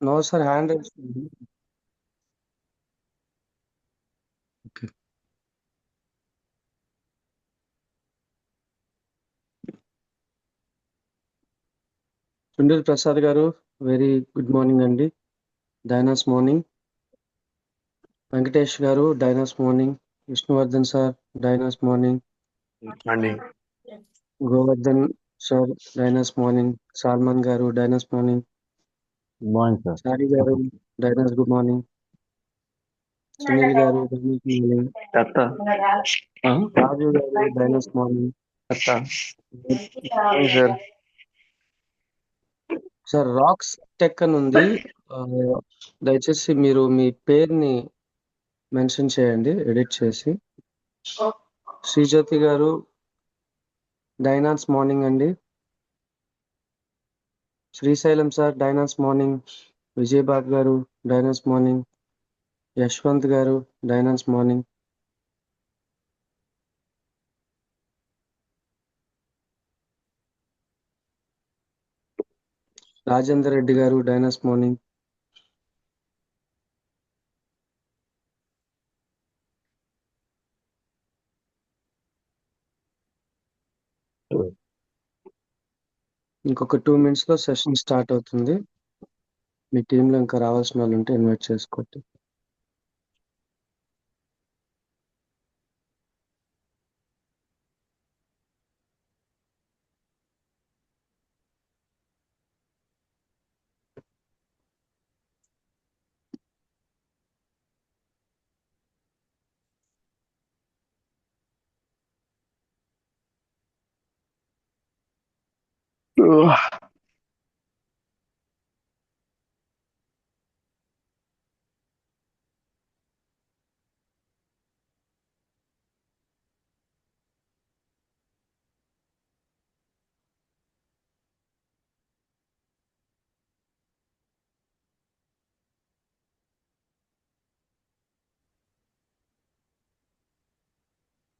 No, sir, hand raised. Okay. Sundar Prasad garu, very good morning అండి. Diana's morning. Venkatesh garu, Diana's morning. Vishnuvardhan sir, Diana's morning. అండి Govardhan sir, Diana's morning. Salman garu, Diana's morning. Good morning sir. Sari garu, Diana's good morning. Sunil garu, Diana's morning. చెత్త Raju garu, Diana's morning. Sir sir rocks tech అని ఉంది. దయచేసి మీరు మీ పేరుని mention చేయండి edit చేసి. శ్రీజ్యోతి గారు, డైనాన్స్ మార్నింగ్ అండి. Srisailam sir, Dynans morning. Vijayababu గారు, డైనాన్స్ మార్నింగ్. యశ్వంత్ గారు, డైనాన్స్ మార్నింగ్. రాజేందర్ రెడ్డి గారు, డైనాన్స్ మార్నింగ్. ఇంకొక 2 minutes లో సెషన్ స్టార్ట్ అవుతుంది. మీ టీంలో ఇంకా రావాల్సిన వాళ్ళు ఉంటే ఇన్వైట్ చేసుకోండి.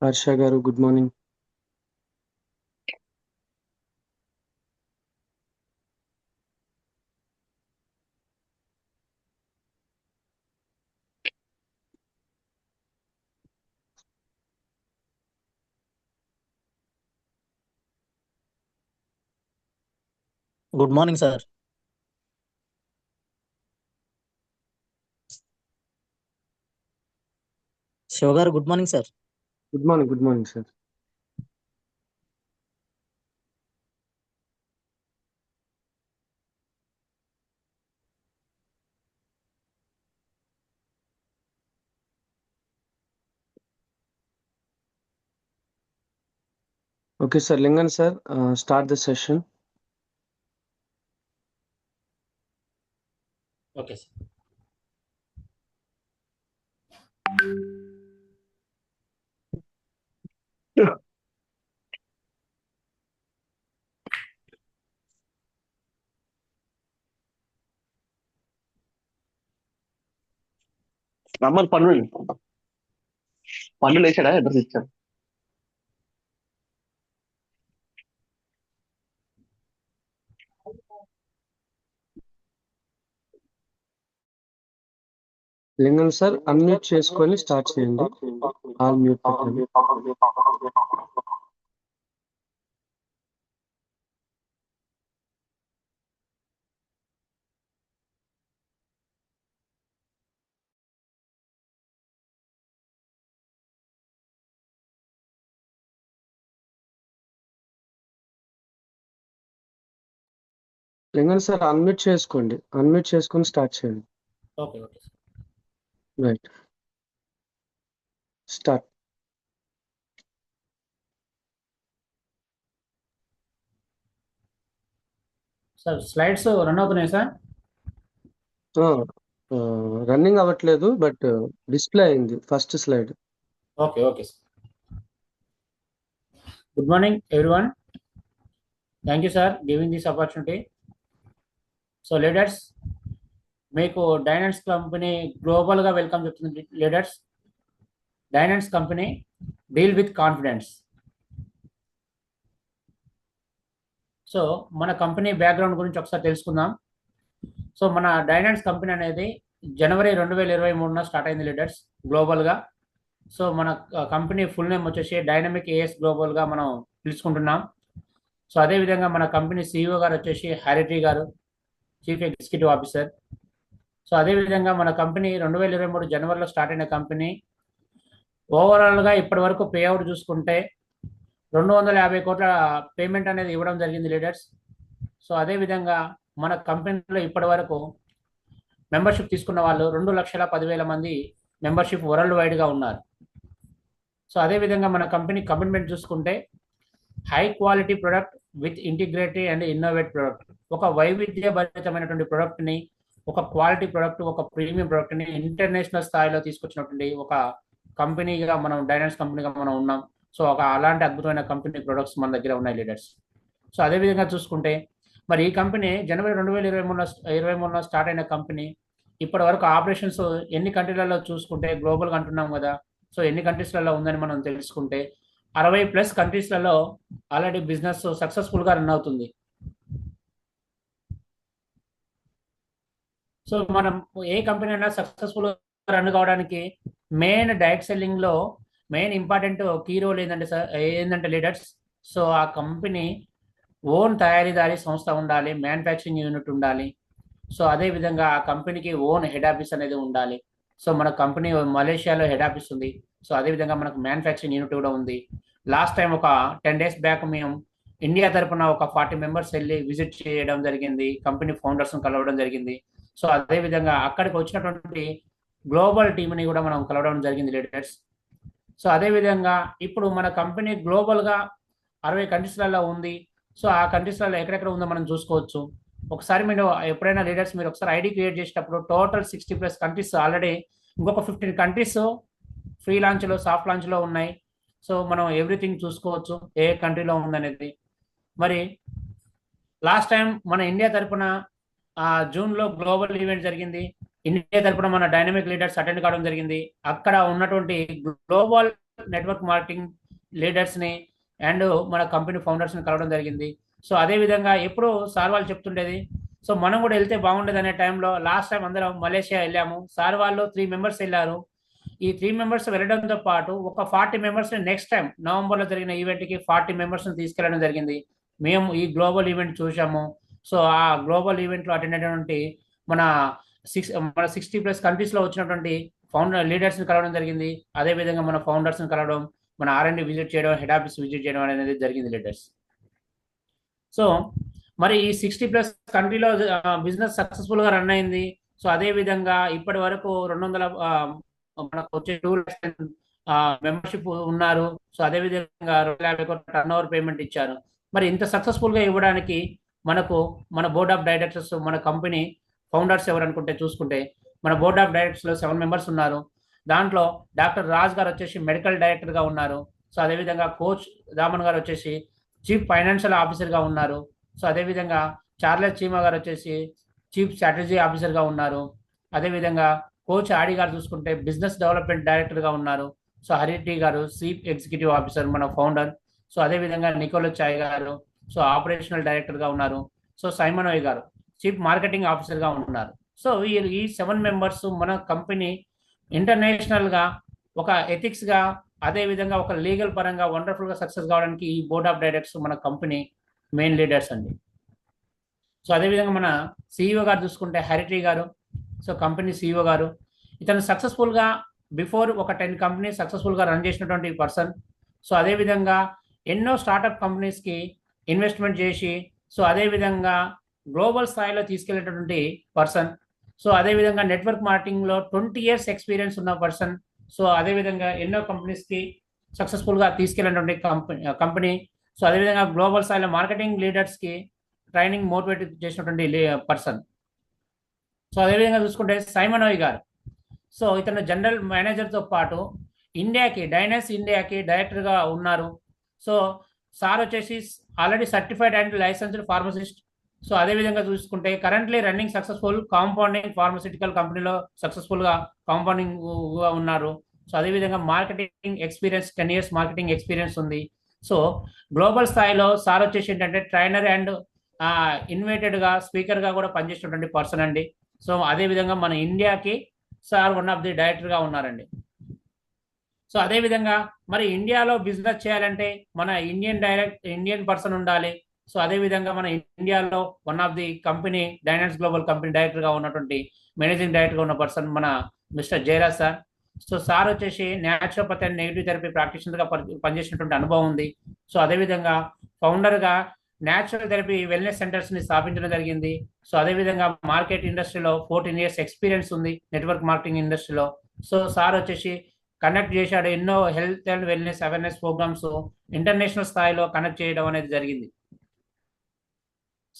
హర్ష గారు, good morning. Good morning sir. Siva గారు good morning sir. Good morning sir. Okay sir, Lingan sir, start the session. Okay sir. నమ్మని పన్ను లేచాడా అడ్రస్ ఇచ్చాడు. లింగన్ సార్, అన్మ్యూట్ చేసుకొని స్టార్ట్ చేయండి. ఆల్ మ్యూట్ పెట్టండి. లింగన్ సార్, అన్మ్యూట్ చేసుకోండి. అన్మ్యూట్ చేసుకొని స్టార్ట్ చేయండి. Okay okay sir. Right, start. Sir slides run అవుతున్నాయి సార్. రన్నింగ్ అవ్వట్లేదు, బట్ డిస్ప్లే అయింది first slide. Okay okay sir. Good morning everyone. Thank you sir giving this opportunity. So leaders, మీకు Dynans company గ్లోబల్గా welcome చెప్తుంది. Leaders, Dynans company deal with confidence. So మన company background గురించి ఒకసారి తెలుసుకుందాం. So మన Dynamics company అనేది జనవరి 2023 స్టార్ట్ అయింది లీడర్స్ గ్లోబల్గా. సో మన కంపెనీ ఫుల్ నేమ్ వచ్చేసి డైనమిక్ ఏఎస్ గ్లోబల్గా మనం పిలుచుకుంటున్నాం. సో అదేవిధంగా మన కంపెనీ సిఇఓ గారు వచ్చేసి హరిటీ గారు, చీఫ్ ఎగ్జిక్యూటివ్ ఆఫీసర్. సో అదేవిధంగా మన కంపెనీ 2023 జనవరిలో స్టార్ట్ అయిన కంపెనీ. ఓవరాల్గా ఇప్పటి వరకు పే అవుట్ చూసుకుంటే 250 కోట్ల పేమెంట్ అనేది ఇవ్వడం జరిగింది లీడర్స్. సో అదేవిధంగా మన కంపెనీలో ఇప్పటి వరకు మెంబర్షిప్ తీసుకున్న వాళ్ళు 2,10,000 మంది మెంబర్షిప్ వరల్డ్ వైడ్గా ఉన్నారు. సో అదేవిధంగా మన కంపెనీ కమిట్మెంట్ చూసుకుంటే high quality product with integrated and innovate product, ఒక వైవిధ్యభరితమైనటువంటి ప్రొడక్ట్ని, ఒక క్వాలిటీ ప్రొడక్ట్, ఒక ప్రీమియం ప్రొడక్ట్ని ఇంటర్నేషనల్ స్థాయిలో తీసుకొచ్చినటువంటి ఒక కంపెనీగా మనం డైనామిక్స్ కంపెనీగా మనం ఉన్నాం. సో ఒక అలాంటి అద్భుతమైన కంపెనీ ప్రొడక్ట్స్ మన దగ్గర ఉన్నాయి లీడర్స్. సో అదేవిధంగా చూసుకుంటే మరి ఈ కంపెనీ జనవరి 2023 స్టార్ట్ అయిన కంపెనీ ఇప్పటి వరకు ఆపరేషన్స్ ఎన్ని కంట్రీలలో చూసుకుంటే గ్లోబల్గా అంటున్నాం కదా. సో ఎన్ని కంట్రీస్లలో ఉందని మనం తెలుసుకుంటే 60+ కంట్రీస్లలో ఆల్రెడీ బిజినెస్ సక్సెస్ఫుల్గా రన్ అవుతుంది. సో మనం ఏ కంపెనీ అయినా సక్సెస్ఫుల్గా రన్ కావడానికి మెయిన్ డైరెక్ట్ సెల్లింగ్లో మెయిన్ ఇంపార్టెంట్ కీ రోల్ ఏంటంటే లీడర్స్, సో ఆ కంపెనీ ఓన్ తయారీదారీ సంస్థ ఉండాలి, మ్యానుఫ్యాక్చరింగ్ యూనిట్ ఉండాలి. సో అదేవిధంగా ఆ కంపెనీకి ఓన్ హెడ్ ఆఫీస్ అనేది ఉండాలి. సో మన కంపెనీ మలేషియాలో హెడ్ ఆఫీస్ ఉంది. సో అదేవిధంగా మనకు మ్యానుఫ్యాక్చరింగ్ యూనిట్ కూడా ఉంది. లాస్ట్ టైం ఒక 10 days బ్యాక్ మేము ఇండియా తరపున ఒక 40 members వెళ్ళి విజిట్ చేయడం జరిగింది, కంపెనీ ఫౌండర్స్ని కలవడం జరిగింది. సో అదేవిధంగా అక్కడికి వచ్చినటువంటి గ్లోబల్ టీమ్ని కూడా మనం కలవడం జరిగింది లీడర్స్. సో అదేవిధంగా ఇప్పుడు మన కంపెనీ గ్లోబల్గా 60 కంట్రీస్లలో ఉంది. సో ఆ కంట్రీస్లలో ఎక్కడెక్కడ ఉందో మనం చూసుకోవచ్చు. ఒకసారి మీరు ఎప్పుడైనా లీడర్స్ మీరు ఒకసారి ఐడి క్రియేట్ చేసేటప్పుడు టోటల్ 60+ కంట్రీస్ ఆల్రెడీ, ఇంకొక 15 కంట్రీస్ ఫ్రీ లాంచ్లో సాఫ్ట్ లాంచ్లో ఉన్నాయి. సో మనం ఎవ్రీథింగ్ చూసుకోవచ్చు ఏ కంట్రీలో ఉందనేది. మరి లాస్ట్ టైం మన ఇండియా తరపున జూన్లో గ్లోబల్ ఈవెంట్ జరిగింది. ఇండియా తరపున మన డైనమిక్ లీడర్స్ అటెండ్ కావడం జరిగింది. అక్కడ ఉన్నటువంటి గ్లోబల్ నెట్వర్క్ మార్కెటింగ్ లీడర్స్ని అండ్ మన కంపెనీ ఫౌండర్స్ని కలవడం జరిగింది. సో అదేవిధంగా ఎప్పుడు సార్ వాళ్ళు చెప్తుండేది, సో మనం కూడా వెళ్తే బాగుండేది అనే టైంలో లాస్ట్ టైం అందరం మలేషియా వెళ్ళాము. సార్ వాళ్ళు 3 members వెళ్ళారు. ఈ 3 members వెళ్ళడంతో పాటు ఒక 40 members నెక్స్ట్ టైం నవంబర్లో జరిగిన ఈవెంట్కి 40 members తీసుకెళ్ళడం జరిగింది. మేము ఈ గ్లోబల్ ఈవెంట్ చూసాము. సో ఆ గ్లోబల్ ఈవెంట్లో అటెండ్ అయినటువంటి మన 60+ కంట్రీస్లో వచ్చినటువంటి లీడర్స్ని కలవడం జరిగింది. అదేవిధంగా మన ఫౌండర్స్ని కలవడం, మన R&D విజిట్ చేయడం, హెడ్ ఆఫీస్ విజిట్ చేయడం అనేది జరిగింది లీడర్స్. సో మరి ఈ 60+ కంట్రీలో బిజినెస్ సక్సెస్ఫుల్గా రన్ అయింది. సో అదేవిధంగా ఇప్పటి వరకు 200 మనకు వచ్చే 2 lakhs మెంబర్షిప్ ఉన్నారు. సో అదేవిధంగా 250 కోట్ల టర్న్ పేమెంట్ ఇచ్చారు. మరి ఇంత సక్సెస్ఫుల్గా ఇవ్వడానికి మనకు మన బోర్డ్ ఆఫ్ డైరెక్టర్స్, మన కంపెనీ ఫౌండర్స్ ఎవరు అనుకుంటే చూసుకుంటే మన బోర్డ్ ఆఫ్ డైరెక్టర్స్లో 7 members ఉన్నారు. దాంట్లో డాక్టర్ రాజ్ గారు వచ్చేసి మెడికల్ డైరెక్టర్గా ఉన్నారు. సో అదేవిధంగా కోచ్ దామన్ గారు వచ్చేసి చీఫ్ ఫైనాన్షియల్ ఆఫీసర్గా ఉన్నారు. సో అదేవిధంగా చార్లెస్ చీమా గారు వచ్చేసి చీఫ్ స్ట్రాటజీ ఆఫీసర్గా ఉన్నారు. అదేవిధంగా కోచ్ ఆడి గారు చూసుకుంటే బిజినెస్ డెవలప్మెంట్ డైరెక్టర్గా ఉన్నారు. సో హరిటీ గారు చీఫ్ ఎగ్జిక్యూటివ్ ఆఫీసర్ మన ఫౌండర్. సో అదేవిధంగా నికోలో చాయ్ గారు సో ఆపరేషనల్ డైరెక్టర్గా ఉన్నారు. సో సైమన్ ఓయ్ గారు చీఫ్ మార్కెటింగ్ ఆఫీసర్గా ఉన్నారు. సో ఈ 7 members మన కంపెనీ ఇంటర్నేషనల్గా ఒక ఎథిక్స్గా, అదేవిధంగా ఒక లీగల్ పరంగా వండర్ఫుల్గా సక్సెస్ కావడానికి ఈ బోర్డ్ ఆఫ్ డైరెక్టర్స్ మన కంపెనీ మెయిన్ లీడర్స్ అండి. సో అదేవిధంగా మన సిఇఓ గారు చూసుకుంటే హరిటీ గారు, సో కంపెనీ సిఇఓ గారు. ఇతను సక్సెస్ఫుల్గా బిఫోర్ ఒక 10 కంపెనీస్ సక్సెస్ఫుల్గా రన్ చేసినటువంటి పర్సన్. సో అదేవిధంగా ఎన్నో స్టార్టప్ కంపెనీస్కి ఇన్వెస్ట్మెంట్ చేసి సో అదేవిధంగా గ్లోబల్ స్థాయిలో తీసుకెళ్లేటటువంటి పర్సన్. సో అదేవిధంగా నెట్వర్క్ మార్కెటింగ్లో 20 years ఎక్స్పీరియన్స్ ఉన్న పర్సన్. సో అదేవిధంగా ఎన్నో కంపెనీస్కి సక్సెస్ఫుల్గా తీసుకెళ్ళినటువంటి కంపెనీ. సో అదేవిధంగా గ్లోబల్ స్థాయిలో మార్కెటింగ్ లీడర్స్కి ట్రైనింగ్ మోటివేట్ చేసినటువంటి పర్సన్. సో అదేవిధంగా చూసుకుంటే సైమన్ ఓయ్ గారు, సో ఇతను జనరల్ మేనేజర్తో పాటు డైనామిక్స్ ఇండియాకి డైరెక్టర్గా ఉన్నారు. సో సార్ వచ్చేసి already certified and licensed pharmacist. So అదేవిధంగా చూసుకుంటే currently running successful compounding pharmaceutical కంపెనీలో సక్సెస్ఫుల్గా కాంపౌండింగ్గా ఉన్నారు. సో అదేవిధంగా marketing experience 10 years marketing experience ఉంది. సో గ్లోబల్ స్థాయిలో సార్ వచ్చేసి ఏంటంటే ట్రైనర్ అండ్ ఇన్వైటెడ్ గా స్పీకర్ గా కూడా పనిచేసినటువంటి పర్సన్ అండి. సో అదే విధంగా మన ఇండియాకి sir one of the director గా ఉన్నారండి. సో అదే విధంగా మరి ఇండియాలో బిజినెస్ చేయాలంటే మన ఇండియన్ పర్సన్ ఉండాలి. సో అదే విధంగా మన ఇండియాలో one of the company Dynamics global company director గా ఉన్నటువంటి మేనేజింగ్ డైరెక్టర్ గా ఉన్న పర్సన్ మన mister Jayaraj sir. So sir వచ్చేసి naturopathy and negative therapy practitioner గా పనిచేసినటువంటి అనుభవం ఉంది. సో అదే విధంగా ఫౌండర్ గా న్యాచురల్ థెరపీ వెల్నెస్ సెంటర్స్ ని స్థాపించడం జరిగింది. సో అదే విధంగా మార్కెట్ ఇండస్ట్రీలో 14 years ఎక్స్పీరియన్స్ ఉంది నెట్వర్క్ మార్కెటింగ్ ఇండస్ట్రీలో. సో సార్ వచ్చేసి కండక్ట్ చేశాడు ఎన్నో health and wellness awareness programmes international స్థాయిలో కండక్ట్ చేయడం అనేది జరిగింది.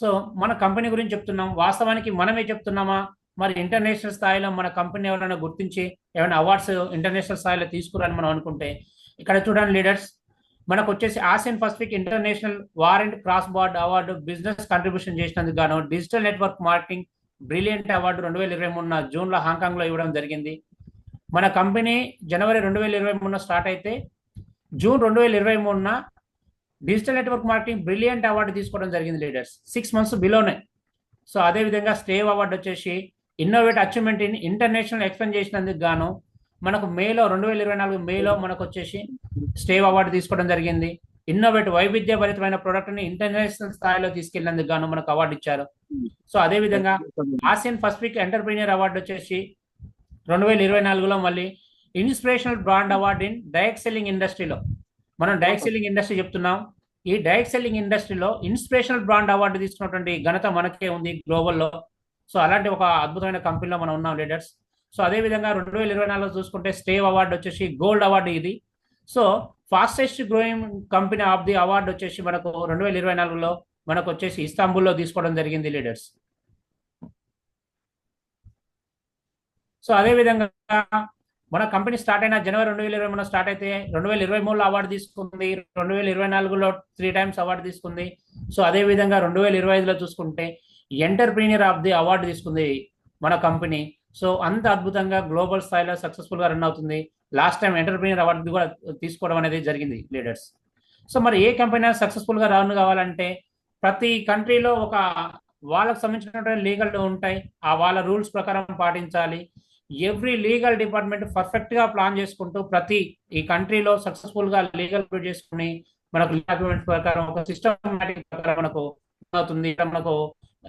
సో మన కంపెనీ గురించి చెప్తున్నాం, వాస్తవానికి మనమే చెప్తున్నామా మరి ఇంటర్నేషనల్ స్థాయిలో మన కంపెనీ ఎవరైనా గుర్తించి ఏమైనా అవార్డ్స్ ఇంటర్నేషనల్ స్థాయిలో తీసుకురాని మనం అనుకుంటే ఇక్కడ చూడండి లీడర్స్, మనకు వచ్చేసి Asian Pacific international warrant cross border award business contribution చేసినందుకు గాను digital network marketing brilliant award 2023 జూన్లో హాంకాంగ్ లో ఇవ్వడం జరిగింది. మన కంపెనీ జనవరి 2023 స్టార్ట్ అయితే June 2023 digital network marketing brilliant award తీసుకోవడం జరిగింది లీడర్స్, 6 months బిలోనే. సో అదే విధంగా స్టేవ్ అవార్డు వచ్చేసి innovate achievement in international expand చేసినందుకు గాను మనకు 2024 మేలో మనకు వచ్చేసి స్టేవ్ అవార్డు తీసుకోవడం జరిగింది. ఇన్నోవేట్ వైవిధ్యభరితమైన ప్రొడక్ట్ ని ఇంటర్నేషనల్ స్థాయిలో తీసుకెళ్లినందుకు గాను మనకు అవార్డు ఇచ్చారు. సో అదే విధంగా ఆసియన్ పసిఫిక్ ఎంటర్ప్రీనియర్ అవార్డు వచ్చేసి 2024లో మళ్ళీ inspirational brand award in direct selling ఇండస్ట్రీలో, మనం డైరెక్ట్ సెల్లింగ్ ఇండస్ట్రీ చెప్తున్నాం, ఈ డైరెక్ట్ సెల్లింగ్ ఇండస్ట్రీలో ఇన్స్పిరేషనల్ బ్రాండ్ అవార్డు తీసుకున్నటువంటి ఘనత మనకే ఉంది గ్లోబల్లో. సో అలాంటి ఒక అద్భుతమైన కంపెనీలో మనం ఉన్నాం లీడర్స్. సో అదే విధంగా 2024లో చూసుకుంటే స్టేవ్ అవార్డు వచ్చేసి గోల్డ్ అవార్డు ఇది. So fastest growing company of the award వచ్చేసి మనకు 2024లో మనకు వచ్చేసి ఇస్తాంబుల్లో తీసుకోవడం జరిగింది లీడర్స్. సో అదే విధంగా మన కంపెనీ స్టార్ట్ అయిన జనవరి 2023 స్టార్ట్ అయితే 2023లో అవార్డు తీసుకుంది, 2024లో 3 times అవార్డు తీసుకుంది. సో అదే విధంగా 2025లో చూసుకుంటే ఎంటర్ప్రీనియర్ ఆఫ్ ది అవార్డు తీసుకుంది మన కంపెనీ. సో అంత అద్భుతంగా గ్లోబల్ స్థాయిలో సక్సెస్ఫుల్ గా రన్ అవుతుంది. లాస్ట్ టైం ఎంటర్ప్రీనియర్ అవార్డు కూడా తీసుకోవడం అనేది జరిగింది లీడర్స్. సో మరి ఏ కంపెనీ సక్సెస్ఫుల్ గా రన్ కావాలంటే ప్రతి కంట్రీలో ఒక వాళ్ళకు సంబంధించినటువంటి లీగల్ ఉంటాయి, ఆ వాళ్ళ రూల్స్ ప్రకారం పాటించాలి. ఎవ్రీ లీగల్ డిపార్ట్మెంట్ పర్ఫెక్ట్ గా ప్లాన్ చేసుకుంటూ ప్రతి ఈ కంట్రీలో సక్సెస్ఫుల్ గా లీగల్ చేసుకుని మనకు డాక్యుమెంట్స్ ప్రకారం ఒక సిస్టమాటిక్ ప్రకారం మనకు అవుతుంది. మనకు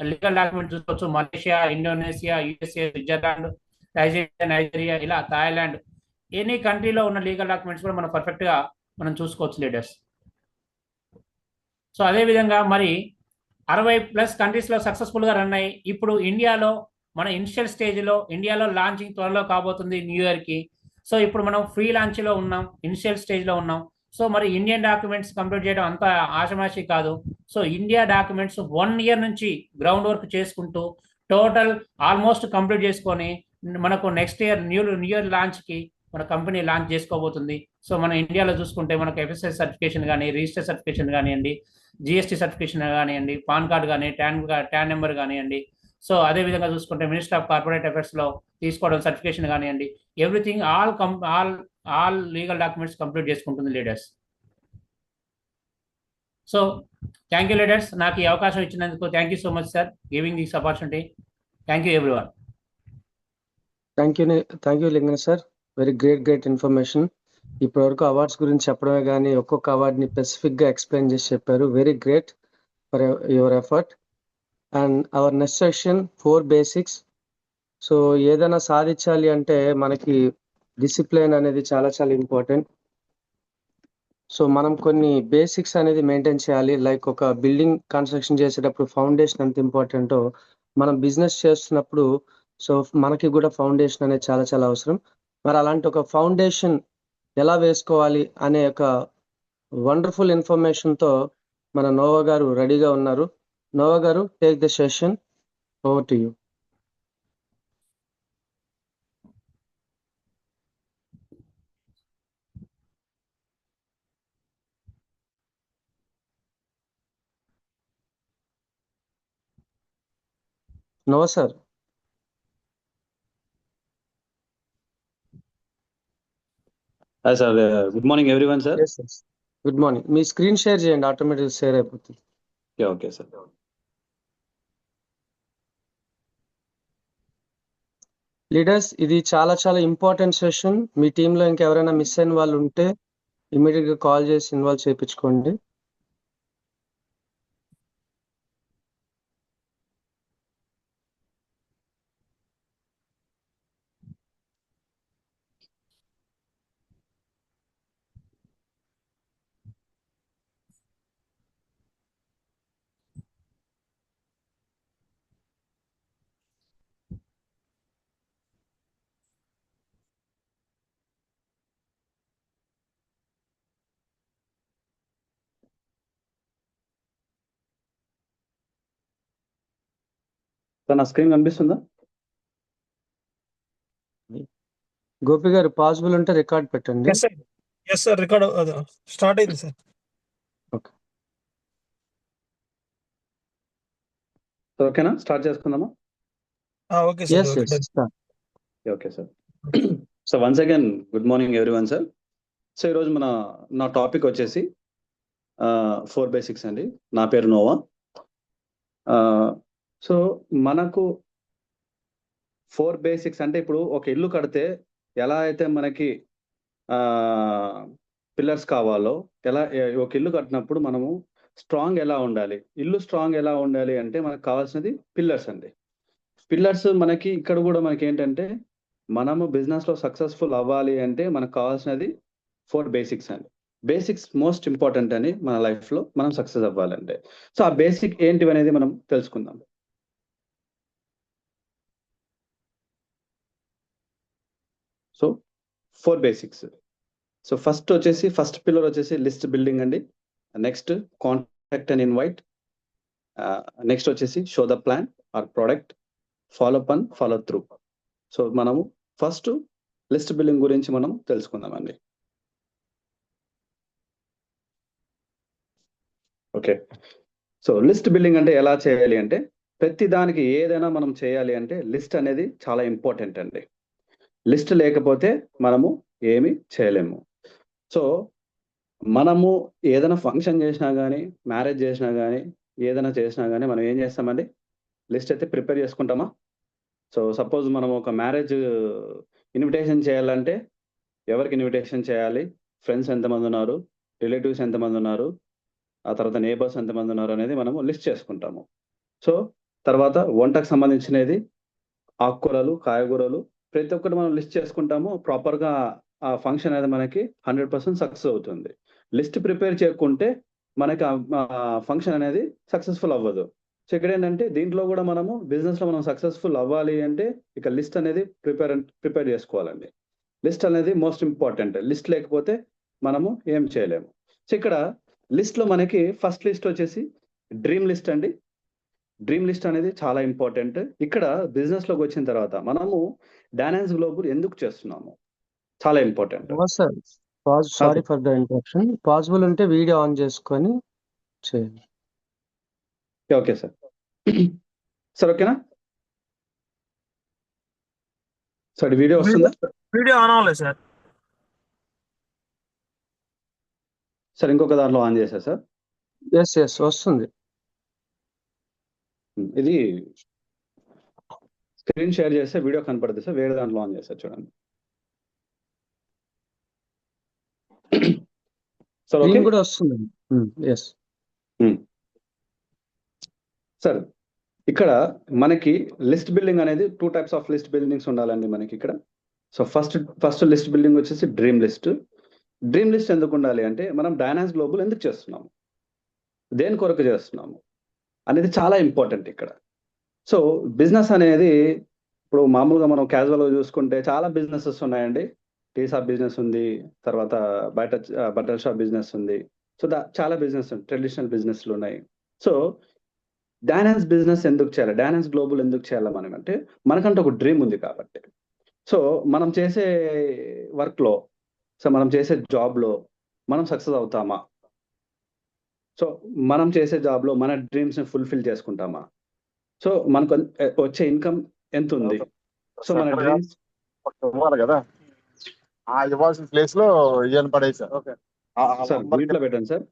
లీగల్ డాక్యుమెంట్ చూసుకోవచ్చు Malaysia, Indonesia, USA, Switzerland, Nigeria, ఇలా థాయిలాండ్, ఎనీ కంట్రీలో ఉన్న లీగల్ డాక్యుమెంట్స్ కూడా మనం పర్ఫెక్ట్ గా మనం చూసుకోవచ్చు లీడర్స్. సో అదే విధంగా మరి 60+ కంట్రీస్ లో సక్సెస్ఫుల్ గా రన్ అయ్యి ఇప్పుడు ఇండియాలో మన ఇనిషియల్ స్టేజ్ లో ఇండియాలో లాంచింగ్ త్వరలో కాబోతుంది న్యూ ఇయర్ కి. సో ఇప్పుడు మనం ఫ్రీ లాంచ్ లో ఉన్నాం, ఇనిషియల్ స్టేజ్ లో ఉన్నాం. సో మరి ఇండియన్ డాక్యుమెంట్స్ కంప్లీట్ చేయడం అంత ఆషమాషి కాదు. సో ఇండియా డాక్యుమెంట్స్ 1 year నుంచి గ్రౌండ్ వర్క్ చేసుకుంటూ టోటల్ ఆల్మోస్ట్ కంప్లీట్ చేసుకొని మనకు next year new year launch కి మన కంపెనీ లాంచ్ చేసుకోబోతుంది. సో మన ఇండియాలో చూసుకుంటే మనకు ఎఫ్ఎస్ఎస్ సర్టిఫికేషన్ కానీ, రిజిస్టర్ సర్టిఫికేషన్ కానివ్వండి, జిఎస్టీ సర్టిఫికేషన్ కానివ్వండి, పాన్ కార్డ్ కానీ, ట్యాన్ నెంబర్ కానివ్వండి. సో అదే విధంగా చూసుకుంటే మినిస్టర్ ఆఫ్ కార్పొరేట్ అఫైర్స్ లో తీసుకోవడం సర్టిఫికేషన్ కానివ్వండి, everything all legal documents complete చేసుకుంటుంది leaders. So thank you leaders, నాకు ఈ అవకాశం ఇచ్చినందుకు thank you so much sir giving this opportunity. Thank you everyone. Thank you Lingan sir, very great information. ఇప్పటివరకు awards గురించి చెప్పడమే కానీ ఒక్కొక్క అవార్డ్ని స్పెసిఫిక్ గా ఎక్స్ప్లెయిన్ చేసి చెప్పారు. Very great for your effort. And our next session 4 basics. So ఏదైనా సాధించాలి అంటే మనకి డిసిప్లిన్ అనేది చాలా చాలా ఇంపార్టెంట్. సో మనం కొన్ని బేసిక్స్ అనేది మెయింటైన్ చేయాలి. లైక్ ఒక బిల్డింగ్ కన్స్ట్రక్షన్ చేసేటప్పుడు ఫౌండేషన్ ఎంత ఇంపార్టెంటో మనం బిజినెస్ చేస్తున్నప్పుడు సో మనకి కూడా ఫౌండేషన్ అనేది చాలా చాలా అవసరం. మరి అలాంటి ఒక ఫౌండేషన్ ఎలా వేసుకోవాలి అనే ఒక వండర్ఫుల్ ఇన్ఫర్మేషన్తో మన నోవా గారు రెడీగా ఉన్నారు. నోవా గారు, take the session, over to you. Nova sir. Hi sir, good morning everyone sir. Good morning. మీ స్క్రీన్ షేర్ చేయండి, ఆటోమేటిక్ షేర్ అయిపోతుంది. Okay sir. లీడర్స్, ఇది చాలా చాలా ఇంపార్టెంట్ సెషన్. మీ టీంలో ఇంకెవరైనా మిస్ అయిన వాళ్ళు ఉంటే ఇమీడియట్ గా కాల్ చేసి ఇన్వాల్వ్ చేయించుకోండి. సార్ నా స్క్రీన్ కనిపిస్తుందా? గోపి గారు, పాసిబుల్ ఉంటే రికార్డ్ పెట్టండి. ఎస్ సార్ రికార్డ్ స్టార్ట్ అయింది సార్. ఓకే. సార్ ఓకేనా, స్టార్ట్ చేసుకుందామా? Okay sir. Okay sir. So once again good morning everyone sir. So ఈరోజు నా టాపిక్ వచ్చేసి 4 బేసిక్స్ అండి. నా పేరు నోవా. సో మనకు 4 బేసిక్స్ అంటే ఇప్పుడు ఒక ఇల్లు కడితే ఎలా అయితే మనకి పిల్లర్స్ కావాలో, ఒక ఇల్లు కట్టినప్పుడు మనము స్ట్రాంగ్ ఎలా ఉండాలి, ఇల్లు స్ట్రాంగ్ ఎలా ఉండాలి అంటే మనకు కావాల్సినది పిల్లర్స్ అండి. పిల్లర్స్ మనకి ఇక్కడ కూడా మనకి ఏంటంటే మనము బిజినెస్ లో సక్సెస్ఫుల్ అవ్వాలి అంటే మనకు కావాల్సినది 4 బేసిక్స్ అండి. బేసిక్స్ మోస్ట్ ఇంపార్టెంట్ అని మన లైఫ్ లో మనం సక్సెస్ అవ్వాలంటే. సో ఆ బేసిక్ ఏంటివి అనేది మనం తెలుసుకుందాం. So 4 basics. So first pillar వచ్చేసి లిస్ట్ బిల్డింగ్ అండి. Next contact and invite. Next వచ్చేసి show the plan or product, follow up and follow through. So మనము ఫస్ట్ లిస్ట్ బిల్డింగ్ గురించి మనం తెలుసుకుందామండి. ఓకే. సో లిస్ట్ బిల్డింగ్ అంటే ఎలా చేయాలి అంటే, ప్రతి దానికి ఏదైనా మనం చేయాలి అంటే లిస్ట్ అనేది చాలా ఇంపార్టెంట్ అండి. లిస్ట్ లేకపోతే మనము ఏమి చేయలేము. సో మనము ఏదైనా ఫంక్షన్ చేసినా కానీ, మ్యారేజ్ చేసినా కానీ, ఏదైనా చేసినా కానీ మనం ఏం చేస్తామండి, లిస్ట్ అయితే ప్రిపేర్ చేసుకుంటామా? సో సపోజ్ మనం ఒక మ్యారేజ్ ఇన్విటేషన్ చేయాలంటే ఎవరికి ఇన్విటేషన్ చేయాలి, ఫ్రెండ్స్ ఎంతమంది ఉన్నారు, రిలేటివ్స్ ఎంతమంది ఉన్నారు, ఆ తర్వాత నేబర్స్ ఎంతమంది ఉన్నారు అనేది మనము లిస్ట్ చేసుకుంటాము. సో తర్వాత వంటకు సంబంధించినది, ఆకుకూరలు, కాయగూరలు, ప్రతి ఒక్కటి మనం లిస్ట్ చేసుకుంటాము. ప్రాపర్గా ఆ ఫంక్షన్ అనేది మనకి 100% సక్సెస్ అవుతుంది. లిస్ట్ ప్రిపేర్ చేయకుంటే మనకి ఫంక్షన్ అనేది సక్సెస్ఫుల్ అవ్వదు. సో ఇక్కడ ఏంటంటే దీంట్లో కూడా మనము బిజినెస్ లో మనం సక్సెస్ఫుల్ అవ్వాలి అంటే ఇక లిస్ట్ అనేది ప్రిపేర్ చేసుకోవాలండి. లిస్ట్ అనేది మోస్ట్ ఇంపార్టెంట్. లిస్ట్ లేకపోతే మనము ఏం చేయలేము. సో ఇక్కడ లిస్ట్ లో మనకి ఫస్ట్ లిస్ట్ వచ్చేసి డ్రీమ్ లిస్ట్ అండి. డ్రీమ్ లిస్ట్ అనేది చాలా ఇంపార్టెంట్. ఇక్కడ బిజినెస్ లోకి వచ్చిన తర్వాత మనము డానాన్స్ గ్లోబల్ ఎందుకు చేస్తున్నాము, చాలా important. Sorry for the interruption. Possible ఉంటే వీడియో ఆన్ చేసుకొని చేయండి. Okay sir. సార్ ఓకేనా సార్? వీడియో వస్తుందా? వీడియో ఆన్ అవ్వలేదు సార్. సార్ ఇంకొక దాంట్లో ఆన్ చేశా సార్. ఎస్ వస్తుంది. ఇది స్క్రీన్ షేర్ చేస్తే వీడియో కనపడుతుంది సార్. వేరే దాంట్లో ఆన్ చేస్తారు చూడండి సార్. ఓకే కూడా వస్తుంది. Yes sir. ఇక్కడ మనకి లిస్ట్ బిల్డింగ్ అనేది 2 టైప్స్ ఆఫ్ లిస్ట్ బిల్డింగ్స్ ఉండాలండి మనకి ఇక్కడ. సో ఫస్ట్ లిస్ట్ బిల్డింగ్ వచ్చేసి డ్రీమ్ లిస్ట్. డ్రీమ్ లిస్ట్ ఎందుకు ఉండాలి అంటే మనం డైనాన్స్ గ్లోబల్ ఎందుకు చేస్తున్నాము, దేని కొరకు చేస్తున్నాము అనేది చాలా ఇంపార్టెంట్ ఇక్కడ. సో బిజినెస్ అనేది ఇప్పుడు మామూలుగా మనం క్యాజువల్గా చూసుకుంటే చాలా బిజినెసెస్ ఉన్నాయండి. టీ షాప్ బిజినెస్ ఉంది, తర్వాత బట్టల షాప్ బిజినెస్ ఉంది. సో చాలా బిజినెస్ ట్రెడిషనల్ బిజినెస్లు ఉన్నాయి. సో డైనాన్స్ బిజినెస్ ఎందుకు చేయాలి, డైనాన్స్ గ్లోబల్ ఎందుకు చేయాలి మనం అంటే మనకంటే ఒక డ్రీమ్ ఉంది కాబట్టి. సో మనం చేసే వర్క్లో, సో మనం చేసే జాబ్లో మనం సక్సెస్ అవుతామా, సో మనం చేసే జాబ్లో మన డ్రీమ్స్ని ఫుల్ఫిల్ చేసుకుంటామా, సో మనకు వచ్చే ఇన్కమ్ ఎంత ఉంది, సో మన డ్రీమ్స్ ఇవ్వాలి కదా, ఆ ఇవ్వాల్సిన ప్లేస్ లో ఈయన పడేసారు. ఓకే సార్ ఇంట్లో పెట్టండి సార్.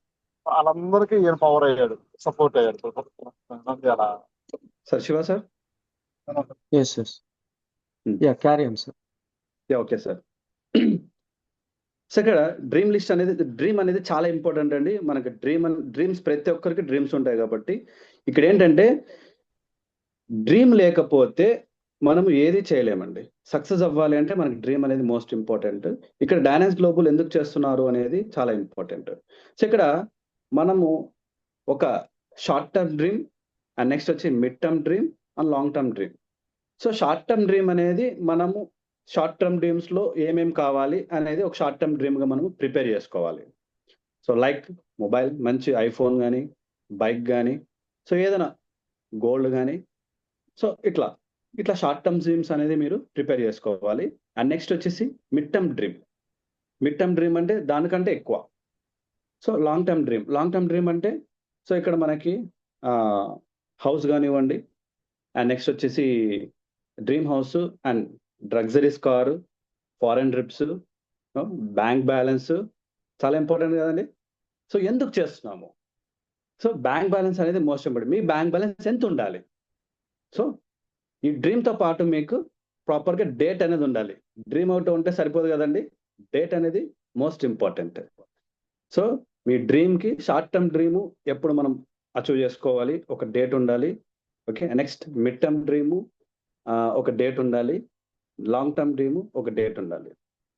వాళ్ళందరికీ ఈయన పవర్ అయ్యాడు, సపోర్ట్ అయ్యాడు. అలా sir Shiva sir. Yes ya carry on sir. Okay sir. So ఇక్కడ డ్రీమ్ అనేది చాలా ఇంపార్టెంట్ అండి. మనకి డ్రీమ్స్ ప్రతి ఒక్కరికి డ్రీమ్స్ ఉంటాయి కాబట్టి ఇక్కడ ఏంటంటే డ్రీమ్ లేకపోతే మనం ఏది చేయలేమండి. సక్సెస్ అవ్వాలి అంటే మనకి డ్రీమ్ అనేది మోస్ట్ ఇంపార్టెంట్. ఇక్కడ డైనామిక్స్ గ్లోబల్ ఎందుకు చేస్తున్నారు అనేది చాలా ఇంపార్టెంట్. సో ఇక్కడ మనము ఒక short term dream and next వచ్చి mid term dream and long term dream. So short term dream అనేది మనము షార్ట్ టర్మ్ డ్రీమ్స్ లో ఏమేం కావాలి అనేది ఒక షార్ట్ టర్మ్ డ్రీమ్ గా మనము ప్రిపేర్ చేసుకోవాలి. సో లైక్ మొబైల్, మంచి ఐఫోన్ కానీ, బైక్ కానీ, సో ఏదైనా గోల్డ్ కానీ, సో ఇట్లా షార్ట్ టర్మ్ డ్రీమ్స్ అనేది మీరు ప్రిపేర్ చేసుకోవాలి. అండ్ నెక్స్ట్ వచ్చేసి మిడ్ టర్మ్ డ్రీమ్ అంటే దానికంటే ఎక్కువ. సో లాంగ్ టర్మ్ డ్రీమ్ అంటే సో ఇక్కడ మనకి హౌస్ కానివ్వండి, అండ్ నెక్స్ట్ వచ్చేసి డ్రీమ్ హౌస్ అండ్ డ్రగ్జరీస్ car, foreign trips, bank balance చాలా ఇంపార్టెంట్ కదండి. సో ఎందుకు చేస్తున్నాము? సో బ్యాంక్ బ్యాలెన్స్ అనేది మోస్ట్ ఇంపార్టెంట్. మీ బ్యాంక్ బ్యాలెన్స్ ఎంత ఉండాలి? సో ఈ డ్రీమ్తో పాటు మీకు ప్రాపర్గా డేట్ అనేది ఉండాలి. డ్రీమ్ అవుట్ ఉంటే సరిపోదు కదండి, డేట్ అనేది మోస్ట్ ఇంపార్టెంట్. సో మీ డ్రీమ్కి షార్ట్ టర్మ్ డ్రీము ఎప్పుడు మనం అచీవ్ చేసుకోవాలి, ఒక డేట్ ఉండాలి. Okay, next mid term dream ఒక డేట్ ఉండాలి. లాంగ్ టర్మ్ డ్రీము ఒక డేట్ ఉండాలి.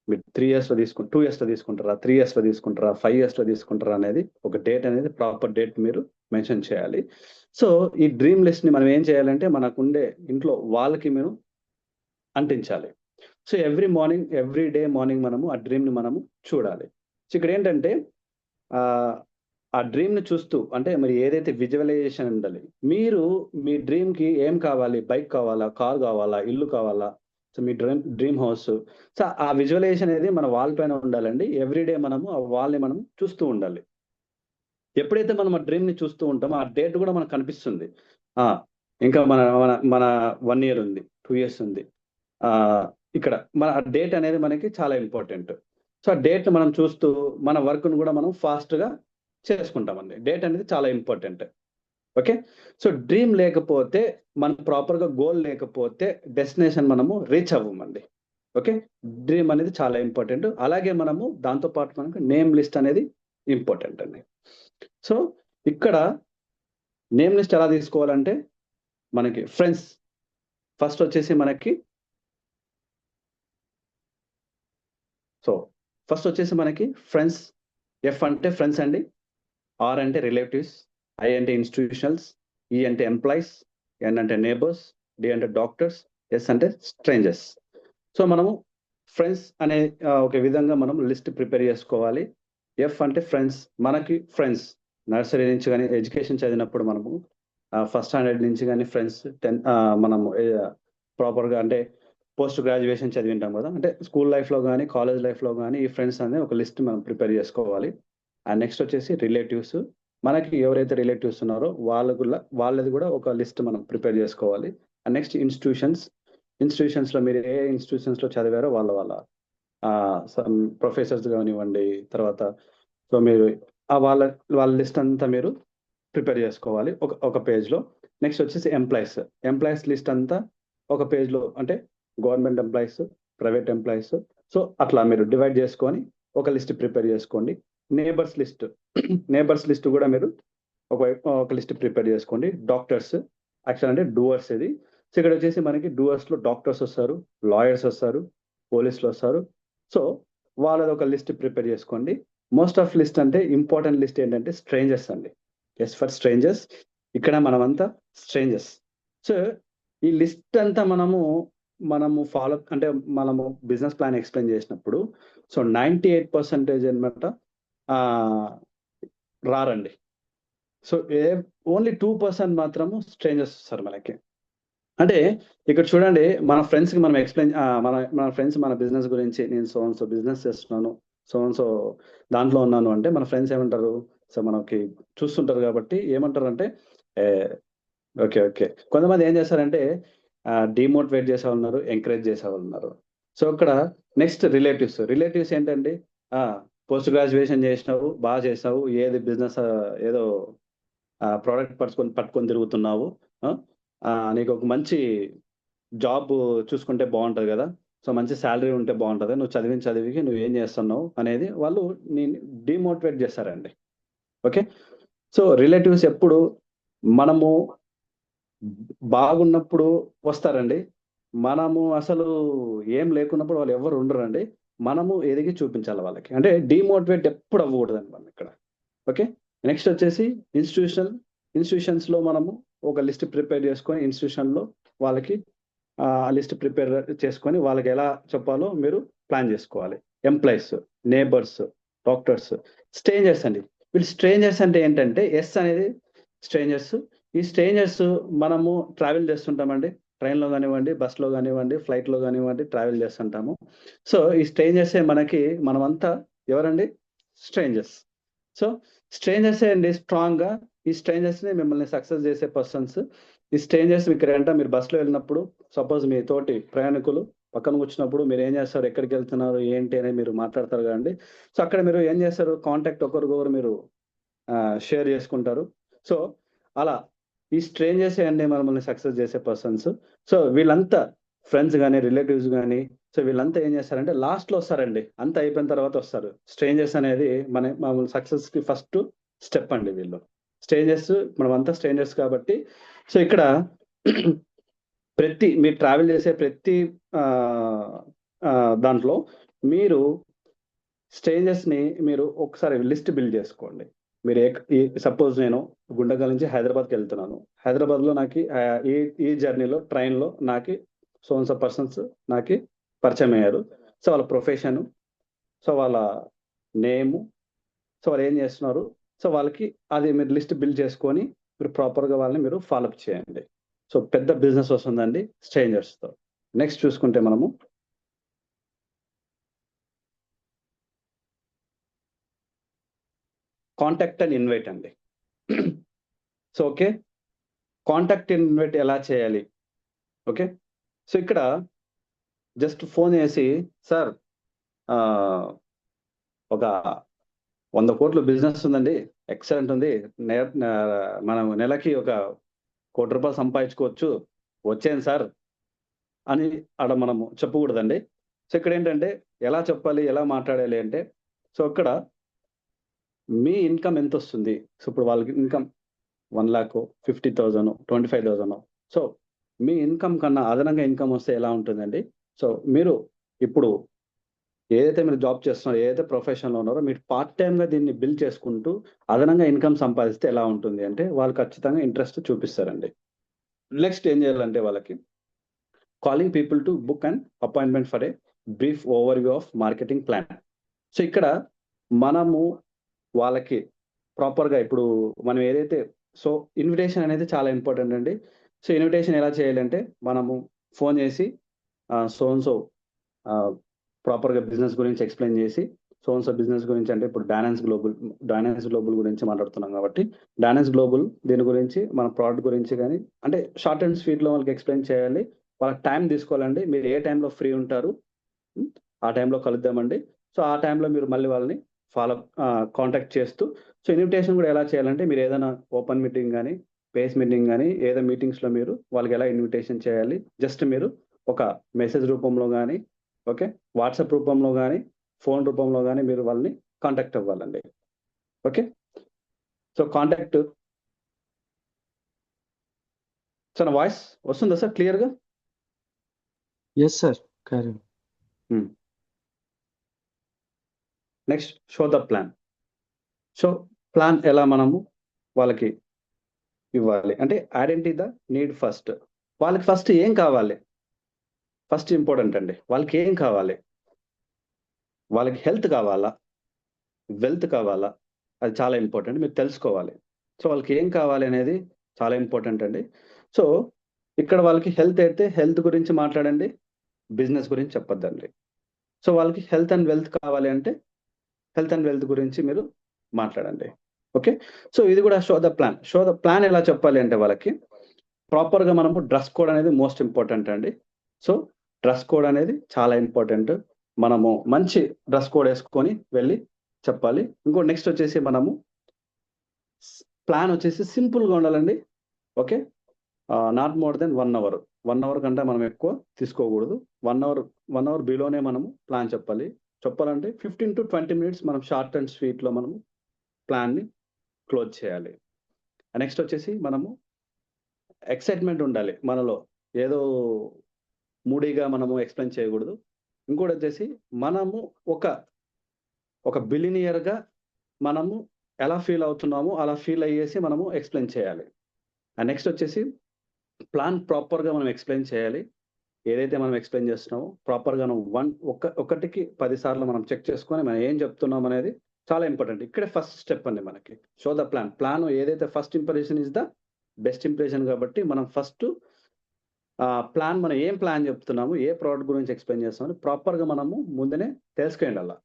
మీరు 3 years లో 2 years లో తీసుకుంటారా, 3 years లో తీసుకుంటారా, 5 years లో తీసుకుంటారా అనేది ఒక డేట్ అనేది ప్రాపర్ డేట్ మీరు మెన్షన్ చేయాలి. సో ఈ డ్రీమ్ లిస్ట్ ని మనం ఏం చేయాలంటే మనకుండే ఇంట్లో వాళ్ళకి మేము అంటించాలి. సో ఎవ్రీ డే మార్నింగ్ మనము ఆ డ్రీమ్ ని మనము చూడాలి. సో ఇక్కడ ఏంటంటే ఆ డ్రీమ్ ని చూస్తూ అంటే మరి ఏదైతే విజువలైజేషన్ ఉండాలి. మీరు మీ డ్రీమ్ కి ఏం కావాలి, బైక్ కావాలా, కార్ కావాలా, ఇల్లు కావాలా, సో మీ డ్రీమ్ హౌస్, సో ఆ విజువలైజేషన్ అనేది మన వాల్ పైన ఉండాలండి. ఎవ్రీడే మనము ఆ వాల్ని మనం చూస్తూ ఉండాలి. ఎప్పుడైతే మనం ఆ డ్రీమ్ ని చూస్తూ ఉంటామో ఆ డేట్ కూడా మనకు కనిపిస్తుంది. ఇంకా మన మన మన 1 year ఉంది, 2 years ఉంది. ఇక్కడ మన డేట్ అనేది మనకి చాలా ఇంపార్టెంట్. సో ఆ డేట్ మనం చూస్తూ మన వర్క్ను కూడా మనం ఫాస్ట్గా చేసుకుంటామండి. డేట్ అనేది చాలా ఇంపార్టెంట్. ఓకే, సో డ్రీమ్ లేకపోతే మనం ప్రాపర్గా గోల్ లేకపోతే డెస్టినేషన్ మనము రీచ్ అవ్వమండి. ఓకే, డ్రీమ్ అనేది చాలా ఇంపార్టెంట్. అలాగే మనము దాంతోపాటు మనకు నేమ్ లిస్ట్ అనేది ఇంపార్టెంట్ అండి. సో ఇక్కడ నేమ్ లిస్ట్ ఎలా తీసుకోవాలంటే మనకి ఫ్రెండ్స్ ఫస్ట్ వచ్చేసి మనకి ఫ్రెండ్స్. ఎఫ్ అంటే ఫ్రెండ్స్ అండి, ఆర్ అంటే రిలేటివ్స్, ఐ అంటే ఇన్స్టిట్యూషనల్స్, ఈ అంటే ఎంప్లాయీస్, ఎన్ అంటే నేబర్స్, డి అంటే డాక్టర్స్, ఎస్ అంటే స్ట్రేంజర్స్. సో మనము ఫ్రెండ్స్ అనే ఒక విధంగా మనం లిస్ట్ ప్రిపేర్ చేసుకోవాలి. ఎఫ్ అంటే ఫ్రెండ్స్, మనకి ఫ్రెండ్స్ నర్సరీ నుంచి కానీ ఎడ్యుకేషన్ చదివినప్పుడు మనము ఫస్ట్ స్టాండర్డ్ నుంచి కానీ ఫ్రెండ్స్ మనము ప్రాపర్గా అంటే పోస్ట్ గ్రాడ్యుయేషన్ చదివింటాం కదా, అంటే స్కూల్ లైఫ్లో కానీ కాలేజ్ లైఫ్లో కానీ ఈ ఫ్రెండ్స్ అనే ఒక లిస్ట్ మనం ప్రిపేర్ చేసుకోవాలి. అండ్ నెక్స్ట్ వచ్చేసి రిలేటివ్స్, మనకి ఎవరైతే రిలేటివ్స్ ఉన్నారో వాళ్ళది కూడా ఒక లిస్ట్ మనం ప్రిపేర్ చేసుకోవాలి. అండ్ నెక్స్ట్ ఇన్స్టిట్యూషన్స్లో మీరు ఏ ఇన్స్టిట్యూషన్స్లో చదివారో వాళ్ళ ప్రొఫెసర్స్ కానివ్వండి, తర్వాత సో మీరు వాళ్ళ లిస్ట్ అంతా మీరు ప్రిపేర్ చేసుకోవాలి ఒక పేజ్లో. నెక్స్ట్ వచ్చేసి ఎంప్లాయీస్ లిస్ట్ అంతా ఒక పేజ్లో, అంటే government employees, private employees, so అట్లా మీరు డివైడ్ చేసుకొని ఒక లిస్ట్ ప్రిపేర్ చేసుకోండి. నేబర్స్ లిస్ట్ కూడా మీరు ఒక లిస్ట్ ప్రిపేర్ చేసుకోండి. డాక్టర్స్ యాక్చువల్ అంటే డూవర్స్ ఇది. సో ఇక్కడ వచ్చేసి మనకి డూవర్స్లో డాక్టర్స్ వస్తారు, లాయర్స్ వస్తారు, పోలీసులు వస్తారు. సో వాళ్ళది ఒక లిస్ట్ ప్రిపేర్ చేసుకోండి. మోస్ట్ ఆఫ్ లిస్ట్ అంటే ఇంపార్టెంట్ లిస్ట్ ఏంటంటే స్ట్రేంజర్స్ అండి. ఎస్ ఫర్ స్ట్రేంజర్స్, ఇక్కడ మనమంతా స్ట్రేంజర్స్. సో ఈ లిస్ట్ అంతా మనము ఫాలో అంటే మనము బిజినెస్ ప్లాన్ ఎక్స్ప్లెయిన్ చేసినప్పుడు సో 98% అనమాట రారండి. సో ఓన్లీ 2% మాత్రము స్ట్రేంజర్స్ వస్తారు మనకి. అంటే ఇక్కడ చూడండి, మన ఫ్రెండ్స్కి మనం ఎక్స్ప్లెయిన్ మన ఫ్రెండ్స్ మన బిజినెస్ గురించి, నేను సో బిజినెస్ చేస్తున్నాను, సో దాంట్లో ఉన్నాను అంటే మన ఫ్రెండ్స్ ఏమంటారు, సో మనకి చూస్తుంటారు కాబట్టి ఏమంటారు అంటే ఓకే. కొంతమంది ఏం చేస్తారంటే డిమోటివేట్ చేసేవాళ్ళు ఉన్నారు, ఎంకరేజ్ చేసేవాళ్ళు ఉన్నారు. సో ఇక్కడ నెక్స్ట్ రిలేటివ్స్ ఏంటండి, పోస్ట్ గ్రాడ్యుయేషన్ చేసినావు, బాగా చేసావు, ఏది బిజినెస్ ఏదో ప్రోడక్ట్ పట్టుకొని తిరుగుతున్నావు, నీకు ఒక మంచి జాబ్ చూసుకుంటే బాగుంటుంది కదా, సో మంచి శాలరీ ఉంటే బాగుంటుంది, నువ్వు చదివికి నువ్వు ఏం చేస్తున్నావు అనేది వాళ్ళు నేను డిమోటివేట్ చేస్తారండి. ఓకే, సో రిలేటివ్స్ ఎప్పుడు మనము బాగున్నప్పుడు వస్తారండి, మనము అసలు ఏం లేకున్నప్పుడు వాళ్ళు ఎవరు ఉండరండి. మనము ఎదిగి చూపించాలి వాళ్ళకి, అంటే డిమోటివేట్ ఎప్పుడు అవ్వకూడదండి మనం ఇక్కడ. ఓకే, నెక్స్ట్ వచ్చేసి ఇన్స్టిట్యూషన్స్లో మనము ఒక లిస్ట్ ప్రిపేర్ చేసుకొని ఇన్స్టిట్యూషన్లో వాళ్ళకి ఆ లిస్ట్ ప్రిపేర్ చేసుకొని వాళ్ళకి ఎలా చెప్పాలో మీరు ప్లాన్ చేసుకోవాలి. ఎంప్లాయీస్, నేబర్స్, డాక్టర్స్, స్ట్రేంజర్స్ అండి. వీళ్ళు స్ట్రేంజర్స్ అంటే ఏంటంటే ఎస్ అనేది స్ట్రేంజర్స్. ఈ స్ట్రేంజర్స్ మనము ట్రావెల్ చేస్తుంటామండి, ట్రైన్లో కానివ్వండి, బస్లో కానివ్వండి, ఫ్లైట్లో కానివ్వండి, ట్రావెల్ చేస్తుంటాము. సో ఈ స్ట్రేంజర్సే మనమంతా ఎవరండి? స్ట్రేంజర్స్. సో స్ట్రేంజర్సే అండి స్ట్రాంగ్గా, ఈ స్ట్రేంజర్స్ని మిమ్మల్ని సక్సెస్ చేసే పర్సన్స్. ఈ స్ట్రేంజర్స్ ఇక్కడ మీరు బస్సులో వెళ్ళినప్పుడు సపోజ్ మీ తోటి ప్రయాణికులు పక్కన కూర్చున్నప్పుడు మీరు ఏం చేస్తారు, ఎక్కడికి వెళ్తున్నారు ఏంటి అనేది మీరు మాట్లాడతారు కదండి. సో అక్కడ మీరు ఏం చేస్తారు, కాంటాక్ట్ ఒకరికొకరు మీరు షేర్ చేసుకుంటారు. సో అలా ఈ స్ట్రేంజర్స్ అండి మనల్ని సక్సెస్ చేసే పర్సన్స్. సో వీళ్ళంతా ఫ్రెండ్స్ కానీ రిలేటివ్స్ కానీ, సో వీళ్ళంతా ఏం చేస్తారంటే లాస్ట్లో వస్తారండి, అంతా అయిపోయిన తర్వాత వస్తారు. స్ట్రేంజర్స్ అనేది మామూలు సక్సెస్కి ఫస్ట్ స్టెప్ అండి వీళ్ళు. స్ట్రేంజర్స్, మనమంతా స్ట్రేంజర్స్ కాబట్టి. సో ఇక్కడ మీరు ట్రావెల్ చేసే ప్రతి దాంట్లో మీరు స్ట్రేంజర్స్ని మీరు ఒకసారి లిస్ట్ బిల్డ్ చేసుకోండి. మీరు సపోజ్ నేను గుండగల్ నుంచి హైదరాబాద్కి వెళ్తున్నాను, హైదరాబాద్లో నాకు ఈ జర్నీలో ట్రైన్లో నాకు సో పర్సన్స్ నాకు పరిచయం అయ్యారు. సో వాళ్ళ ప్రొఫెషను, సో వాళ్ళ నేము, సో వాళ్ళు ఏం చేస్తున్నారు, సో వాళ్ళకి అది మీరు లిస్ట్ బిల్డ్ చేసుకొని మీరు ప్రాపర్గా వాళ్ళని మీరు ఫాలోఅప్ చేయండి. సో పెద్ద బిజినెస్ వస్తుందండి స్ట్రేంజర్స్తో. నెక్స్ట్ చూసుకుంటే మనము కాంటాక్ట్ అండ్ ఇన్వైట్ అండి. So okay, contact and invite ఎలా చేయాలి? ఓకే, సో ఇక్కడ జస్ట్ ఫోన్ చేసి, సార్ ఒక 100 కోట్ల బిజినెస్ ఉందండి, ఎక్సలెంట్ ఉంది, మనం నెలకి ఒక 1 కోటి రూపాయలు సంపాదించుకోవచ్చు, వచ్చేయండి సార్ అని మనము చెప్పకూడదండి. సో ఇక్కడ ఏంటంటే ఎలా చెప్పాలి, ఎలా మాట్లాడాలి అంటే, సో ఇక్కడ మీ ఇన్కమ్ ఎంత వస్తుంది, సో ఇప్పుడు వాళ్ళకి ఇన్కమ్ 1 lakh, 50,000, 25,000. సో మీ ఇన్కమ్ కన్నా అదనంగా ఇన్కమ్ వస్తే ఎలా ఉంటుందండి? సో మీరు ఇప్పుడు ఏదైతే మీరు జాబ్ చేస్తున్నారో, ఏదైతే ప్రొఫెషన్లో ఉన్నారో, మీరు పార్ట్ టైమ్గా దీన్ని బిల్డ్ చేసుకుంటూ అదనంగా ఇన్కమ్ సంపాదిస్తే ఎలా ఉంటుంది అంటే వాళ్ళు ఖచ్చితంగా ఇంట్రెస్ట్ చూపిస్తారండి. నెక్స్ట్ ఏం చేయాలంటే వాళ్ళకి calling people to book and appointment for a brief over view of marketing plan. So ఇక్కడ మనము వాళ్ళకి ప్రాపర్గా ఇప్పుడు మనం ఏదైతే, సో ఇన్విటేషన్ అనేది చాలా ఇంపార్టెంట్ అండి. సో ఇన్విటేషన్ ఎలా చేయాలంటే మనము ఫోన్ చేసి సో ప్రాపర్గా బిజినెస్ గురించి ఎక్స్ప్లెయిన్ చేసి, సో బిజినెస్ గురించి అంటే ఇప్పుడు డైనాన్స్ గ్లోబల్ గురించి మాట్లాడుతున్నాం కాబట్టి డైనాన్స్ గ్లోబల్ దీని గురించి, మన ప్రోడక్ట్ గురించి కానీ అంటే షార్ట్ అండ్ స్వీట్లో వాళ్ళకి ఎక్స్ప్లెయిన్ చేయాలి. వాళ్ళకి టైం తీసుకోవాలండి, మీరు ఏ టైంలో ఫ్రీ ఉంటారు ఆ టైంలో కలుద్దామండి. సో ఆ టైంలో మీరు మళ్ళీ వాళ్ళని కాంటాక్ట్ చేస్తూ, సో ఇన్విటేషన్ కూడా ఎలా చేయాలంటే మీరు ఏదైనా ఓపెన్ మీటింగ్ కానీ, పేస్ మీటింగ్ కానీ, ఏదో మీటింగ్స్లో మీరు వాళ్ళకి ఎలా ఇన్విటేషన్ చేయాలి, జస్ట్ మీరు ఒక మెసేజ్ రూపంలో కానీ, ఓకే, వాట్సాప్ రూపంలో కానీ, ఫోన్ రూపంలో కానీ మీరు వాళ్ళని కాంటాక్ట్ అవ్వాలండి. ఓకే, సో కాంటాక్ట్, సార్ నా వాయిస్ వస్తుందా సార్ క్లియర్గా? Yes sir, carry. Next show the plan. So plan ఎలా మనము వాళ్ళకి ఇవ్వాలి అంటే ఐడెంటిటీ ద నీడ్ ఫస్ట్. వాళ్ళకి ఫస్ట్ ఏం కావాలి, ఫస్ట్ ఇంపార్టెంట్ అండి. వాళ్ళకి ఏం కావాలి, వాళ్ళకి హెల్త్ కావాలా, వెల్త్ కావాలా, అది చాలా ఇంపార్టెంట్, మీరు తెలుసుకోవాలి. సో వాళ్ళకి ఏం కావాలి అనేది చాలా ఇంపార్టెంట్ అండి. సో ఇక్కడ వాళ్ళకి హెల్త్ అయితే హెల్త్ గురించి మాట్లాడండి, బిజినెస్ గురించి చెప్పొద్దండి. సో వాళ్ళకి హెల్త్ అండ్ వెల్త్ కావాలి అంటే హెల్త్ అండ్ వెల్త్ గురించి మీరు మాట్లాడండి. ఓకే, సో ఇది కూడా show the plan. Show the plan ఎలా చెప్పాలి అంటే వాళ్ళకి ప్రాపర్గా మనము డ్రెస్ కోడ్ అనేది మోస్ట్ ఇంపార్టెంట్ అండి. సో డ్రెస్ కోడ్ అనేది చాలా ఇంపార్టెంట్, మనము మంచి డ్రెస్ కోడ్ వేసుకొని వెళ్ళి చెప్పాలి. ఇంకో నెక్స్ట్ వచ్చేసి మనము ప్లాన్ వచ్చేసి సింపుల్గా ఉండాలండి. Okay, not more than 1 hour. 1 hour కంటే మనం ఎక్కువ తీసుకోకూడదు. 1 అవర్ బిలోనే మనము ప్లాన్ చెప్పాలంటే 15 to 20 మినిట్స్ మనం షార్ట్ అండ్ స్వీట్లో మనము ప్లాన్ని క్లోజ్ చేయాలి. నెక్స్ట్ వచ్చేసి మనము ఎక్సైట్మెంట్ ఉండాలి మనలో, ఏదో మూడీగా మనము ఎక్స్ప్లెయిన్ చేయకూడదు. ఇంకోటి వచ్చేసి మనము ఒక బిలినియర్గా మనము ఎలా ఫీల్ అవుతున్నామో అలా ఫీల్ అయ్యేసి మనము ఎక్స్ప్లెయిన్ చేయాలి. నెక్స్ట్ వచ్చేసి ప్లాన్ ప్రాపర్గా మనం ఎక్స్ప్లెయిన్ చేయాలి. ఏదైతే మనం ఎక్స్ప్లెయిన్ చేస్తున్నామో ప్రాపర్గా ఒకటికి 10 సార్లు మనం చెక్ చేసుకొని మనం ఏం చెప్తున్నాం అనేది చాలా ఇంపార్టెంట్. ఇక్కడే ఫస్ట్ స్టెప్ అండి మనకి. షో ద ప్లాన్ ఏదైతే first impression is the best impression. కాబట్టి మనం ఫస్ట్ ప్లాన్, మనం ఏం ప్లాన్ చెప్తున్నాము, ఏ ప్రోడక్ట్ గురించి ఎక్స్ప్లెయిన్ చేస్తున్నాము ప్రాపర్గా మనము ముందునే తెలుసుకోండి. అలా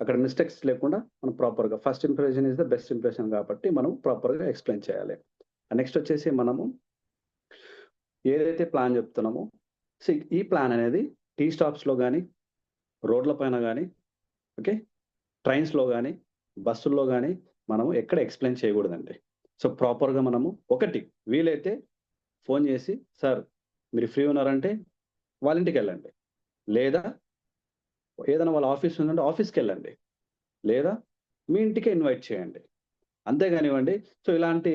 అక్కడ మిస్టేక్స్ లేకుండా మనం ప్రాపర్గా, first impression is the best impression కాబట్టి మనం ప్రాపర్గా ఎక్స్ప్లెయిన్ చేయాలి. నెక్స్ట్ వచ్చేసి మనము ఏదైతే ప్లాన్ చెప్తున్నామో ఈ ప్లాన్ అనేది టీ స్టాప్స్లో కానీ, రోడ్ల పైన కానీ, ఓకే, ట్రైన్స్లో కానీ, బస్సుల్లో కానీ మనము ఎక్కడ ఎక్స్ప్లెయిన్ చేయకూడదండి. సో ప్రాపర్గా మనము వీలైతే ఫోన్ చేసి, సార్ మీరు ఫ్రీ ఉన్నారంటే వాళ్ళ ఇంటికి వెళ్ళండి, లేదా ఏదైనా వాళ్ళ ఆఫీస్ ఉందంటే ఆఫీస్కి వెళ్ళండి, లేదా మీ ఇంటికే ఇన్వైట్ చేయండి. అంతేగానివ్వండి. సో ఇలాంటి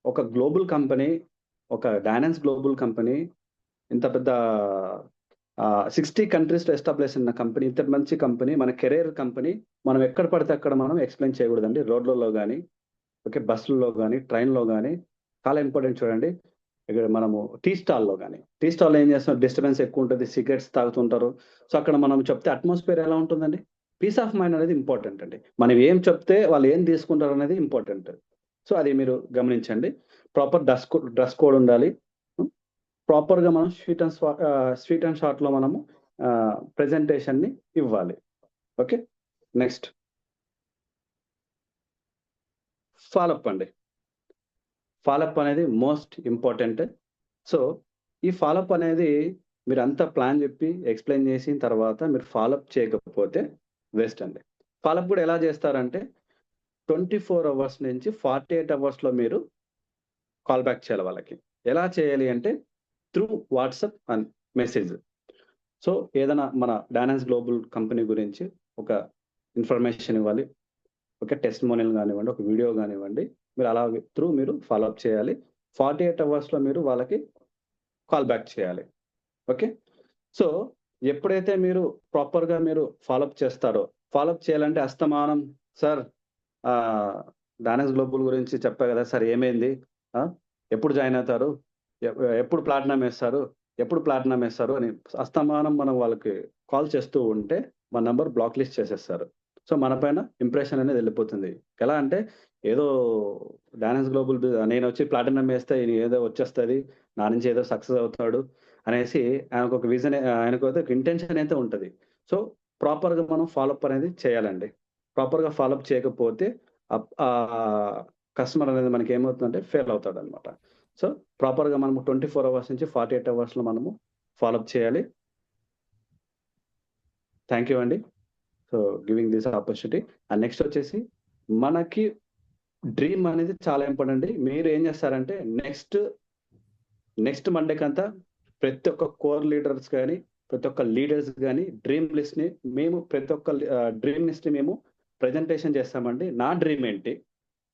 ఒక గ్లోబల్ కంపెనీ, ఒక డైనాన్స్ గ్లోబల్ కంపెనీ, ఇంత పెద్ద 60 కంట్రీస్లో ఎస్టాబ్లిష్ అయిన కంపెనీ, ఇంత మంచి కంపెనీ, మన కెరీర్ కంపెనీ, మనం ఎక్కడ పడితే అక్కడ మనం ఎక్స్ప్లెయిన్ చేయకూడదండి. రోడ్లలో కానీ, ఓకే, బస్సుల్లో కానీ, ట్రైన్లో కానీ. చాలా ఇంపార్టెంట్ చూడండి. ఇక్కడ మనము టీ స్టాల్లో ఏం చేస్తాం, డిస్టర్బెన్స్ ఎక్కువ ఉంటుంది, సిగరెట్స్ తాగుతుంటారు. సో అక్కడ మనం చెప్తే అట్మాస్ఫియర్ ఎలా ఉంటుందండి? పీస్ ఆఫ్ మైండ్ అనేది ఇంపార్టెంట్ అండి. మనం ఏం చెప్తే వాళ్ళు ఏం తీసుకుంటారు అనేది ఇంపార్టెంట్. సో అది మీరు గమనించండి. ప్రాపర్ డ్రెస్ కోడ్ ఉండాలి. ప్రాపర్గా మనం స్వీట్ అండ్ షార్ట్లో మనము ప్రెజెంటేషన్ని ఇవ్వాలి. ఓకే, నెక్స్ట్ ఫాలోఅప్ అండి. ఫాలోఅప్ అనేది మోస్ట్ ఇంపార్టెంట్. సో ఈ ఫాలోఅప్ అనేది మీరు అంతా ప్లాన్ చెప్పి ఎక్స్ప్లెయిన్ చేసిన తర్వాత మీరు ఫాలోఅప్ చేయకపోతే వేస్ట్ అండి. ఫాలోఅప్ కూడా ఎలా చేస్తారంటే 24 అవర్స్ నుంచి 48 అవర్స్లో మీరు కాల్ బ్యాక్ చేయాలి వాళ్ళకి. ఎలా చేయాలి అంటే through WhatsApp and message. So ఏదైనా మన డైనాన్స్ గ్లోబల్ కంపెనీ గురించి ఒక ఇన్ఫర్మేషన్ ఇవ్వాలి, ఒక టెస్టిమోనియల్ కానివ్వండి, ఒక వీడియో కానివ్వండి, మీరు అలా మీరు ఫాలోఅప్ చేయాలి. 48 అవర్స్లో మీరు వాళ్ళకి కాల్ బ్యాక్ చేయాలి. ఓకే, సో ఎప్పుడైతే మీరు ప్రాపర్గా మీరు ఫాలోఅప్ చేస్తారో, ఫాలోఅప్ చేయాలంటే అస్తమానం, సార్ డైనాన్స్ గ్లోబల్ గురించి చెప్పా కదా సార్, ఏమైంది, ఎప్పుడు జాయిన్ అవుతారు, ఎప్పుడు ప్లాటినం వేస్తారు అని అస్తమానం మనం వాళ్ళకి కాల్ చేస్తూ ఉంటే మన నెంబర్ బ్లాక్ లిస్ట్ చేసేస్తారు. సో మన పైన ఇంప్రెషన్ అనేది వెళ్ళిపోతుంది. ఎలా అంటే ఏదో డైనాన్స్ గ్లోబల్ నేను వచ్చి ప్లాటినం వేస్తే ఏదో వచ్చేస్తుంది, నా నుంచి ఏదో సక్సెస్ అవుతాడు అనేసి ఆయనకు ఒక విజన్, ఆయనకు ఒక ఇంటెన్షన్ అయితే ఉంటుంది. సో ప్రాపర్గా మనం ఫాలోఅప్ అనేది చేయాలండి. ప్రాపర్గా ఫాలోఅప్ చేయకపోతే కస్టమర్ అనేది మనకి ఏమవుతుందంటే ఫెయిల్ అవుతాడు అనమాట. సో ప్రాపర్గా మనము 24 అవర్స్ నుంచి 48 అవర్స్లో మనము ఫాలోఅప్ చేయాలి. థ్యాంక్ యూ అండి. So giving this opportunity. And next వచ్చేసి మనకి డ్రీమ్ అనేది చాలా ఇంపార్టెంట్ అండి. మీరు ఏం చేస్తారంటే నెక్స్ట్ మండేకంతా ప్రతి ఒక్క కోర్ లీడర్స్ కానీ, ప్రతి ఒక్క లీడర్స్ కానీ డ్రీమ్ లిస్ట్ని మేము ప్రజెంటేషన్ చేస్తామండి. నా డ్రీమ్ ఏంటి,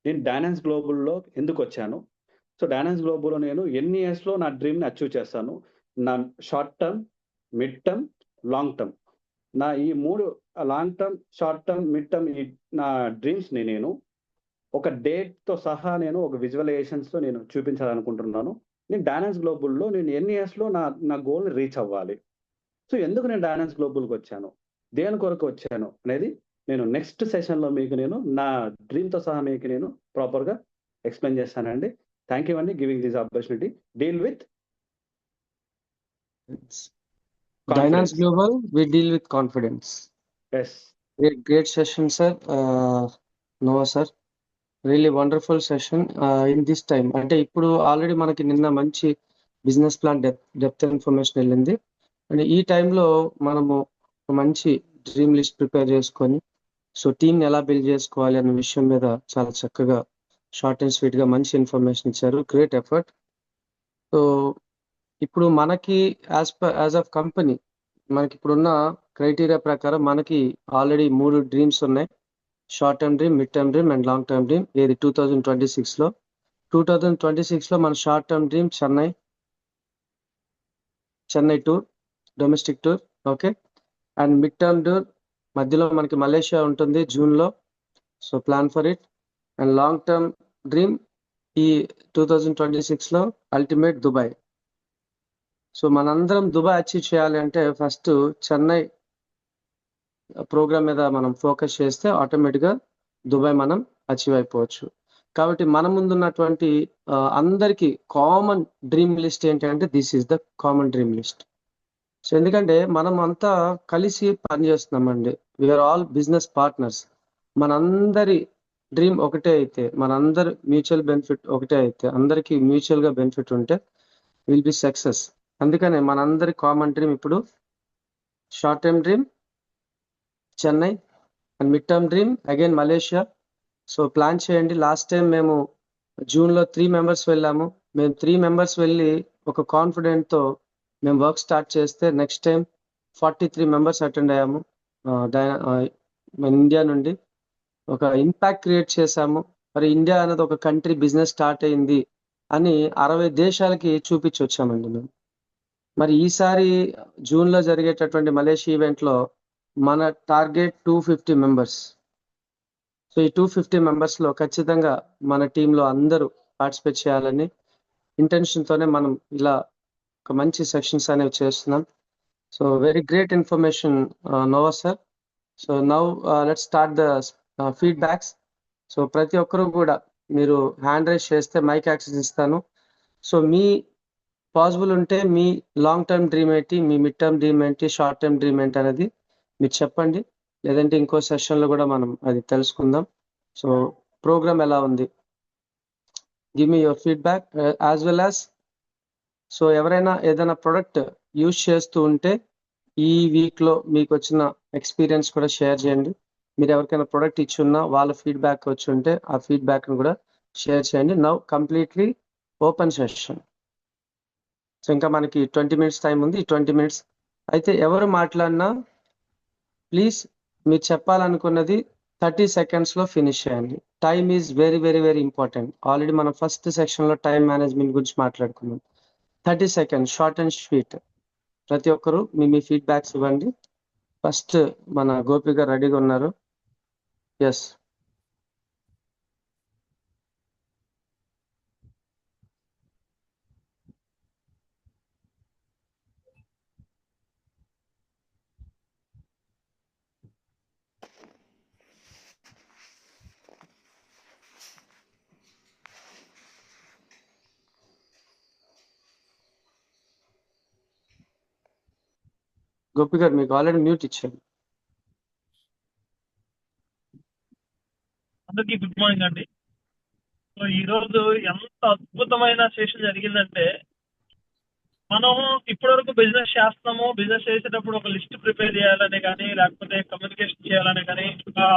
నేను డైనాన్స్ గ్లోబల్లో ఎందుకు వచ్చాను, సో డైనాన్స్ గ్లోబల్లో నేను ఎన్ని ఇయర్స్లో నా డ్రీమ్ని అచీవ్ చేస్తాను, నా short term, mid term, long term, నా ఈ 3 long term, short term, mid term, నా డ్రీమ్స్ని నేను ఒక డేట్తో సహా నేను ఒక విజువలైజేషన్స్తో నేను చూపించాలనుకుంటున్నాను. నేను డైనాన్స్ గ్లోబల్లో నేను ఎన్ని ఇయర్స్లో నా గోల్ని రీచ్ అవ్వాలి. సో ఎందుకు నేను డైనాన్స్ గ్లోబల్కి వచ్చాను, దేని కొరకు వచ్చాను అనేది నేను నెక్స్ట్ సెషన్లో మీకు నేను నా డ్రీమ్తో సహా మీకు నేను ప్రాపర్గా ఎక్స్ప్లెయిన్ చేస్తానండి. థ్యాంక్ యూ అండి giving this opportunity. Deal with Dynance Global, we deal with confidence. Yes. Great session, sir. Noah sir, really wonderful session. In this time, అంటే ఇప్పుడు ఆల్రెడీ మనకి నిన్న మంచి బిజినెస్ ప్లాన్ డెప్త్ ఇన్ఫర్మేషన్ వెళ్ళింది. And ఈ టైంలో మనము మంచి డ్రీమ్ లిస్ట్ ప్రిపేర్ చేసుకొని, సో టీమ్ని ఎలా బిల్డ్ చేసుకోవాలి అనే విషయం మీద చాలా చక్కగా షార్ట్ అండ్ స్వీట్గా మంచి ఇన్ఫర్మేషన్ ఇచ్చారు. Great effort. సో ఇప్పుడు మనకి యాజ్ ఆఫ్ కంపెనీ మనకి ఇప్పుడున్న క్రైటీరియా ప్రకారం మనకి ఆల్రెడీ 3 డ్రీమ్స్ ఉన్నాయి. Short term dream, mid term dream and long term dream. ఏది 2026లో 2026లో మన short term dream Chennai tour, domestic tour. Okay. And mid term tour మధ్యలో మనకి మలేషియా ఉంటుంది జూన్లో. So plan for it. And long term dream ఈ 2026లో ultimate Dubai. So మనందరం Dubai achieve చేయాలి అంటే ఫస్ట్ చెన్నై ప్రోగ్రామ్ మీద మనం ఫోకస్ చేస్తే ఆటోమేటిక్గా దుబాయ్ మనం అచీవ్ అయిపోవచ్చు. కాబట్టి మన ముందున్నటువంటి అందరికీ కామన్ డ్రీమ్ లిస్ట్ ఏంటంటే this is the common dream list. So ఎందుకంటే మనం అంతా కలిసి పనిచేస్తున్నామండి. We are all business partners. మనందరి డ్రీమ్ ఒకటే అయితే, మనందరి మ్యూచువల్ బెనిఫిట్ ఒకటే అయితే, అందరికీ మ్యూచువల్గా బెనిఫిట్ ఉంటే విల్ బి సక్సెస్. అందుకనే మనందరి కామన్ డ్రీమ్ ఇప్పుడు short term dream Chennai and mid term dream again Malaysia. So plan చేయండి. లాస్ట్ టైం మేము జూన్లో 3 మెంబర్స్ వెళ్ళాము. మేము 3 మెంబర్స్ వెళ్ళి ఒక కాన్ఫిడెంట్తో మేము వర్క్ స్టార్ట్ చేస్తే నెక్స్ట్ టైం 43 మెంబర్స్ అటెండ్ అయ్యాము. మన ఇండియా నుండి ఒక ఇంపాక్ట్ క్రియేట్ చేశాము. మరి ఇండియా అనేది ఒక కంట్రీ బిజినెస్ స్టార్ట్ అయింది అని 60 దేశాలకి చూపించి వచ్చామండి మేము. మరి ఈసారి జూన్లో జరిగేటటువంటి మలేషియా ఈవెంట్లో మన టార్గెట్ 250 మెంబర్స్. సో ఈ 250 మెంబర్స్లో ఖచ్చితంగా మన టీంలో అందరూ పార్టిసిపేట్ చేయాలని ఇంటెన్షన్తోనే మనం ఇలా ఒక మంచి సెక్షన్స్ అనేవి చేస్తున్నాం. So very great information Nova sir. So now let's start the feedbacks. So ప్రతి ఒక్కరూ కూడా మీరు హ్యాండ్ రైజ్ చేస్తే మైక్ యాక్సెస్ ఇస్తాను. సో మీ పాసిబుల్ ఉంటే మీ లాంగ్ టర్మ్ డ్రీమ్ ఏంటి, మీ మిడ్ టర్మ్ డ్రీమ్ ఏంటి, షార్ట్ టర్మ్ డ్రీమ్ ఏంటి అనేది మీరు చెప్పండి. లేదంటే ఇంకో సెషన్లో కూడా మనం అది తెలుసుకుందాం. సో ప్రోగ్రామ్ ఎలా ఉంది, give me your feedback as well as. So ఎవరైనా ఏదైనా ప్రొడక్ట్ యూజ్ చేస్తూ ఉంటే ఈ వీక్లో మీకు వచ్చిన ఎక్స్పీరియన్స్ కూడా షేర్ చేయండి. మీరు ఎవరికైనా ప్రొడక్ట్ ఇచ్చి ఉన్నా వాళ్ళ ఫీడ్బ్యాక్ వచ్చి ఉంటే ఆ ఫీడ్బ్యాక్ను కూడా షేర్ చేయండి. Now completely open session. So ఇంకా మనకి 20 మినిట్స్ టైం ఉంది. ఈ 20 మినిట్స్ అయితే ఎవరు మాట్లాడినా ప్లీజ్ మీరు చెప్పాలనుకున్నది 30 సెకండ్స్లో ఫినిష్ చేయండి. Time is very very very important. Already మనం ఫస్ట్ సెక్షన్లో టైం మేనేజ్మెంట్ గురించి మాట్లాడుకున్నాం. 30 సెకండ్స్ షార్ట్ అండ్ స్వీట్. ప్రతి ఒక్కరు మీ ఫీడ్బ్యాక్స్ ఇవ్వండి. ఫస్ట్ మన గోపి గారు రెడీగా ఉన్నారు. ఎస్. గోపి గారు మీకు ఆల్రెడీ మ్యూట్ ఇచ్చాను. అందరికీ గుడ్ మార్నింగ్ అండి. సో ఈ రోజు ఎంత అద్భుతమైన సెషన్ జరిగిందంటే, మనం ఇప్పటివరకు బిజినెస్ చేస్తాము, బిజినెస్ చేసేటప్పుడు ఒక లిస్ట్ ప్రిపేర్ చేయాలని కానీ, లేకపోతే కమ్యూనికేషన్ చేయాలని కానీ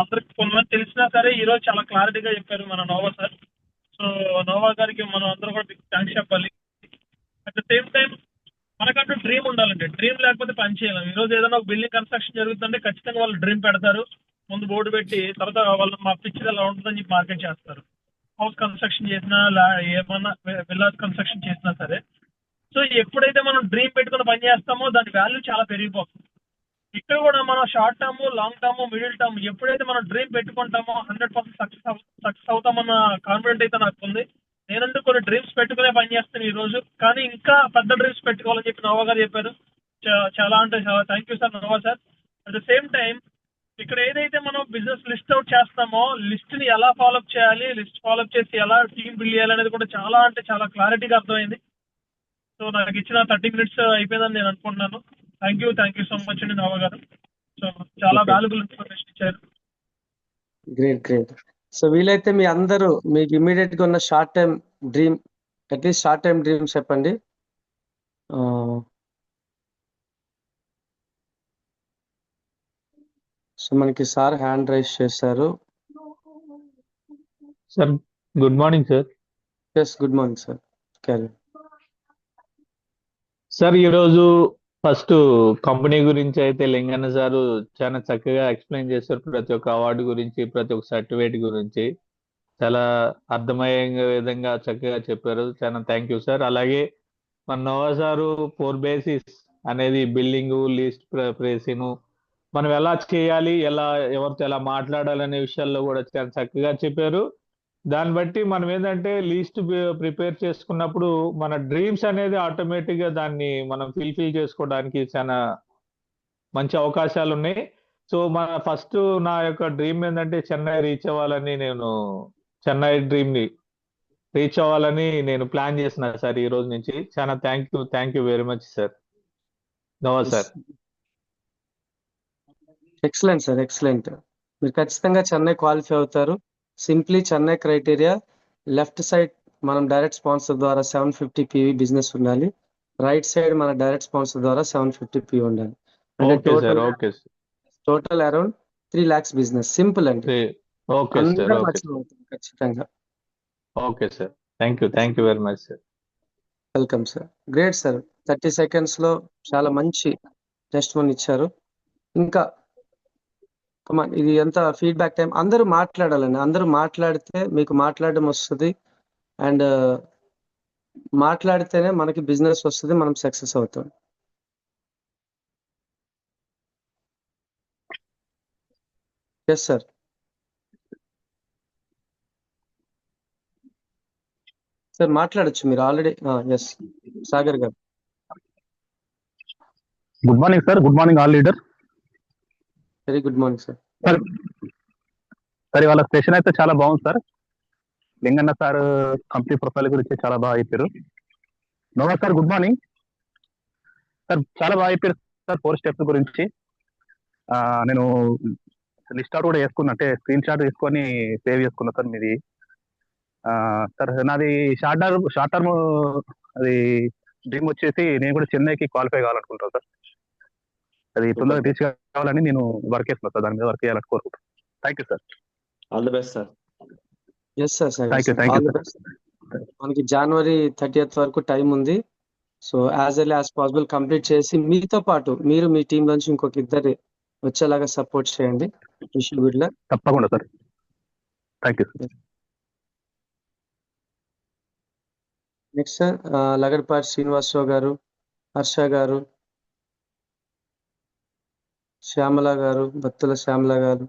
అందరికి కొంతమంది తెలిసినా సరే ఈ రోజు చాలా క్లారిటీగా చెప్పారు మన నోవా సార్. సో నోవా గారికి మనం అందరూ కూడా థ్యాంక్స్ చెప్పాలి. అట్ ద సేమ్ టైం మనకంటూ డ్రీమ్ ఉండాలండి. డ్రీమ్ లేకపోతే పని చేయలేం. ఈ రోజు ఏదైనా ఒక బిల్డింగ్ కన్స్ట్రక్షన్ జరుగుతుంటే ఖచ్చితంగా వాళ్ళు డ్రీమ్ పెడతారు, ముందు బోర్డు పెట్టి, తర్వాత వాళ్ళు మా పిక్చర్ ఎలా ఉంటుందని చెప్పి మార్కెట్ చేస్తారు. హౌస్ కన్స్ట్రక్షన్ చేసినా ఏమన్నా విల్లాస్ కన్స్ట్రక్షన్ చేసినా సరే. సో ఎప్పుడైతే మనం డ్రీమ్ పెట్టుకుని పని చేస్తామో దాని వాల్యూ చాలా పెరిగిపోతుంది. ఇక్కడ కూడా మనం short term, long term, middle term ఎప్పుడైతే మనం డ్రీమ్ పెట్టుకుంటామో 100% సక్సెస్ అవుతామన్న కాన్ఫిడెంట్ అయితే నాకు ఉంది. నేనంటూ కొన్ని డ్రీమ్స్ పెట్టుకునే పని చేస్తాను ఈ రోజు, కానీ ఇంకా పెద్ద డ్రీమ్స్ పెట్టుకోవాలని చెప్పి నోవా గారు చెప్పారు. చాలా అంటే చాలా thank you sir Noah sir. At the same time ఇక్కడ ఏదైతే మనం బిజినెస్ లిస్ట్ అవుట్ చేస్తామో లిస్ట్ ని ఎలా ఫాలోఅప్ చేయాలి, లిస్ట్ ఫాలోఅప్ చేసి ఎలా టీమ్ బిల్డ్ చేయాలి అనేది కూడా చాలా అంటే చాలా క్లారిటీగా అర్థమైంది. సో నాకు ఇచ్చిన 30 మినిట్స్ అయిపోయిందని నేను అనుకుంటున్నాను. థ్యాంక్ యూ సో మచ్ అండి నోవా గారు. సో చాలా వాల్యుబుల్ ఇన్ఫర్మేషన్ ఇచ్చారు. Great great. సో వీలైతే మీ అందరూ మీకు ఇమీడియట్ గా ఉన్న short time dream, at least short time dream చెప్పండి. సో మనకి సార్ హ్యాండ్ రైజ్ చేశారు. Sir good morning sir. Yes good morning sir. Carry. Sir ఈరోజు ఫస్ట్ కంపెనీ గురించి అయితే లింగన్న సారు చాలా చక్కగా ఎక్స్ప్లెయిన్ చేశారు. ప్రతి ఒక్క అవార్డు గురించి, ప్రతి ఒక్క సర్టిఫికేట్ గురించి చాలా అర్థమయ్యే విధంగా చక్కగా చెప్పారు. చాలా థ్యాంక్ యూ సార్. అలాగే మన నోవా సారు 4 బేసిస్ అనేది బిల్డింగ్, లీస్ట్ ప్రైసింగ్, మనం ఎలా చేయాలి, ఎవరితో ఎలా మాట్లాడాలనే విషయాల్లో కూడా చాలా చక్కగా చెప్పారు. దాన్ని బట్టి మనం ఏంటంటే లీస్ట్ ప్రిపేర్ చేసుకున్నప్పుడు మన డ్రీమ్స్ అనేది ఆటోమేటిక్ గా దాన్ని మనం ఫిల్ చేసుకోవడానికి చాలా మంచి అవకాశాలు ఉన్నాయి. సో ఫస్ట్ నా యొక్క డ్రీమ్ ఏంటంటే చెన్నై డ్రీమ్ ని రీచ్ అవ్వాలని నేను ప్లాన్ చేసిన సార్ ఈ రోజు నుంచి. చాలా thank you very much sir. Noah sir. Excellent sir, excellent. మీరు ఖచ్చితంగా చెన్నై క్వాలిఫై అవుతారు. Simply Chennai criteria left side మనం డైరెక్ట్ స్పాన్సర్ ద్వారా 750 PV బిజినెస్ ఉండాలి. రైట్ సైడ్ మన డైరెక్ట్ స్పాన్సర్ ద్వారా 750 PV ఉండాలి. అంటే okay sir. Okay sir. Total around 3 lakhs business. Simple అండి. Okay sir. అందరం ఓకే అచీవ్ అవుతాం ఖచ్చితంగా. Okay sir. Thank you very much sir. Welcome sir. Great sir. 30 seconds లో చాలా మంచి టెస్ట్ వన్ ఇచ్చారు. ఇంకా ఇది ఎంత ఫీడ్బ్యాక్ టైం. అందరూ మాట్లాడాలండి. అందరూ మాట్లాడితే మీకు మాట్లాడడం వస్తుంది. అండ్ మాట్లాడితేనే మనకి బిజినెస్ వస్తుంది, మనం సక్సెస్ అవుతాం. Yes sir. సార్ మాట్లాడొచ్చు మీరు ఆల్రెడీ. ఎస్ సాగర్ గారు. Good morning sir. Good morning all leader. Very good morning sir. Sir ఇవాళ సెషన్ అయితే చాలా బాగుంది sir. Linganna sir company profile గురించి చాలా బాగా చెప్పారు. Nova sir good morning sir. చాలా బాగా చెప్పారు సార్ 4 steps గురించి. నేను లిస్ట్ అవుట్ కూడా వేసుకున్నా, అంటే స్క్రీన్ షాట్ తీసుకొని సేవ్ చేసుకున్నా సార్ మీది. సార్ నాది షార్ట్ టర్మ్ అది డ్రీమ్ వచ్చేసి నేను కూడా చెన్నైకి క్వాలిఫై కావాలనుకుంటాను సార్. అది తొందరగా రీచ్ కావాలని నేను వర్క్ చేస్తున్నా సార్. దాని మీద వర్క్ చేయాలని కోరుకుంటాను. Thank you sir. All the best sir. Yes sir. Thank you sir. మనకి January 30th వరకు టైం ఉంది. So as early as possible complete చేసి మీతో పాటు మీరు మీ టీం నుంచి ఇంకొక ఇద్దరు వచ్చేలాగా సపోర్ట్ చేయండి. Wish you good luck. తప్పకుండా sir. Thank you sir. Next sir Lagadapati Srinivasarao garu, Harsha గారు, శ్యామల గారు, బత్తుల శ్యామల గారు,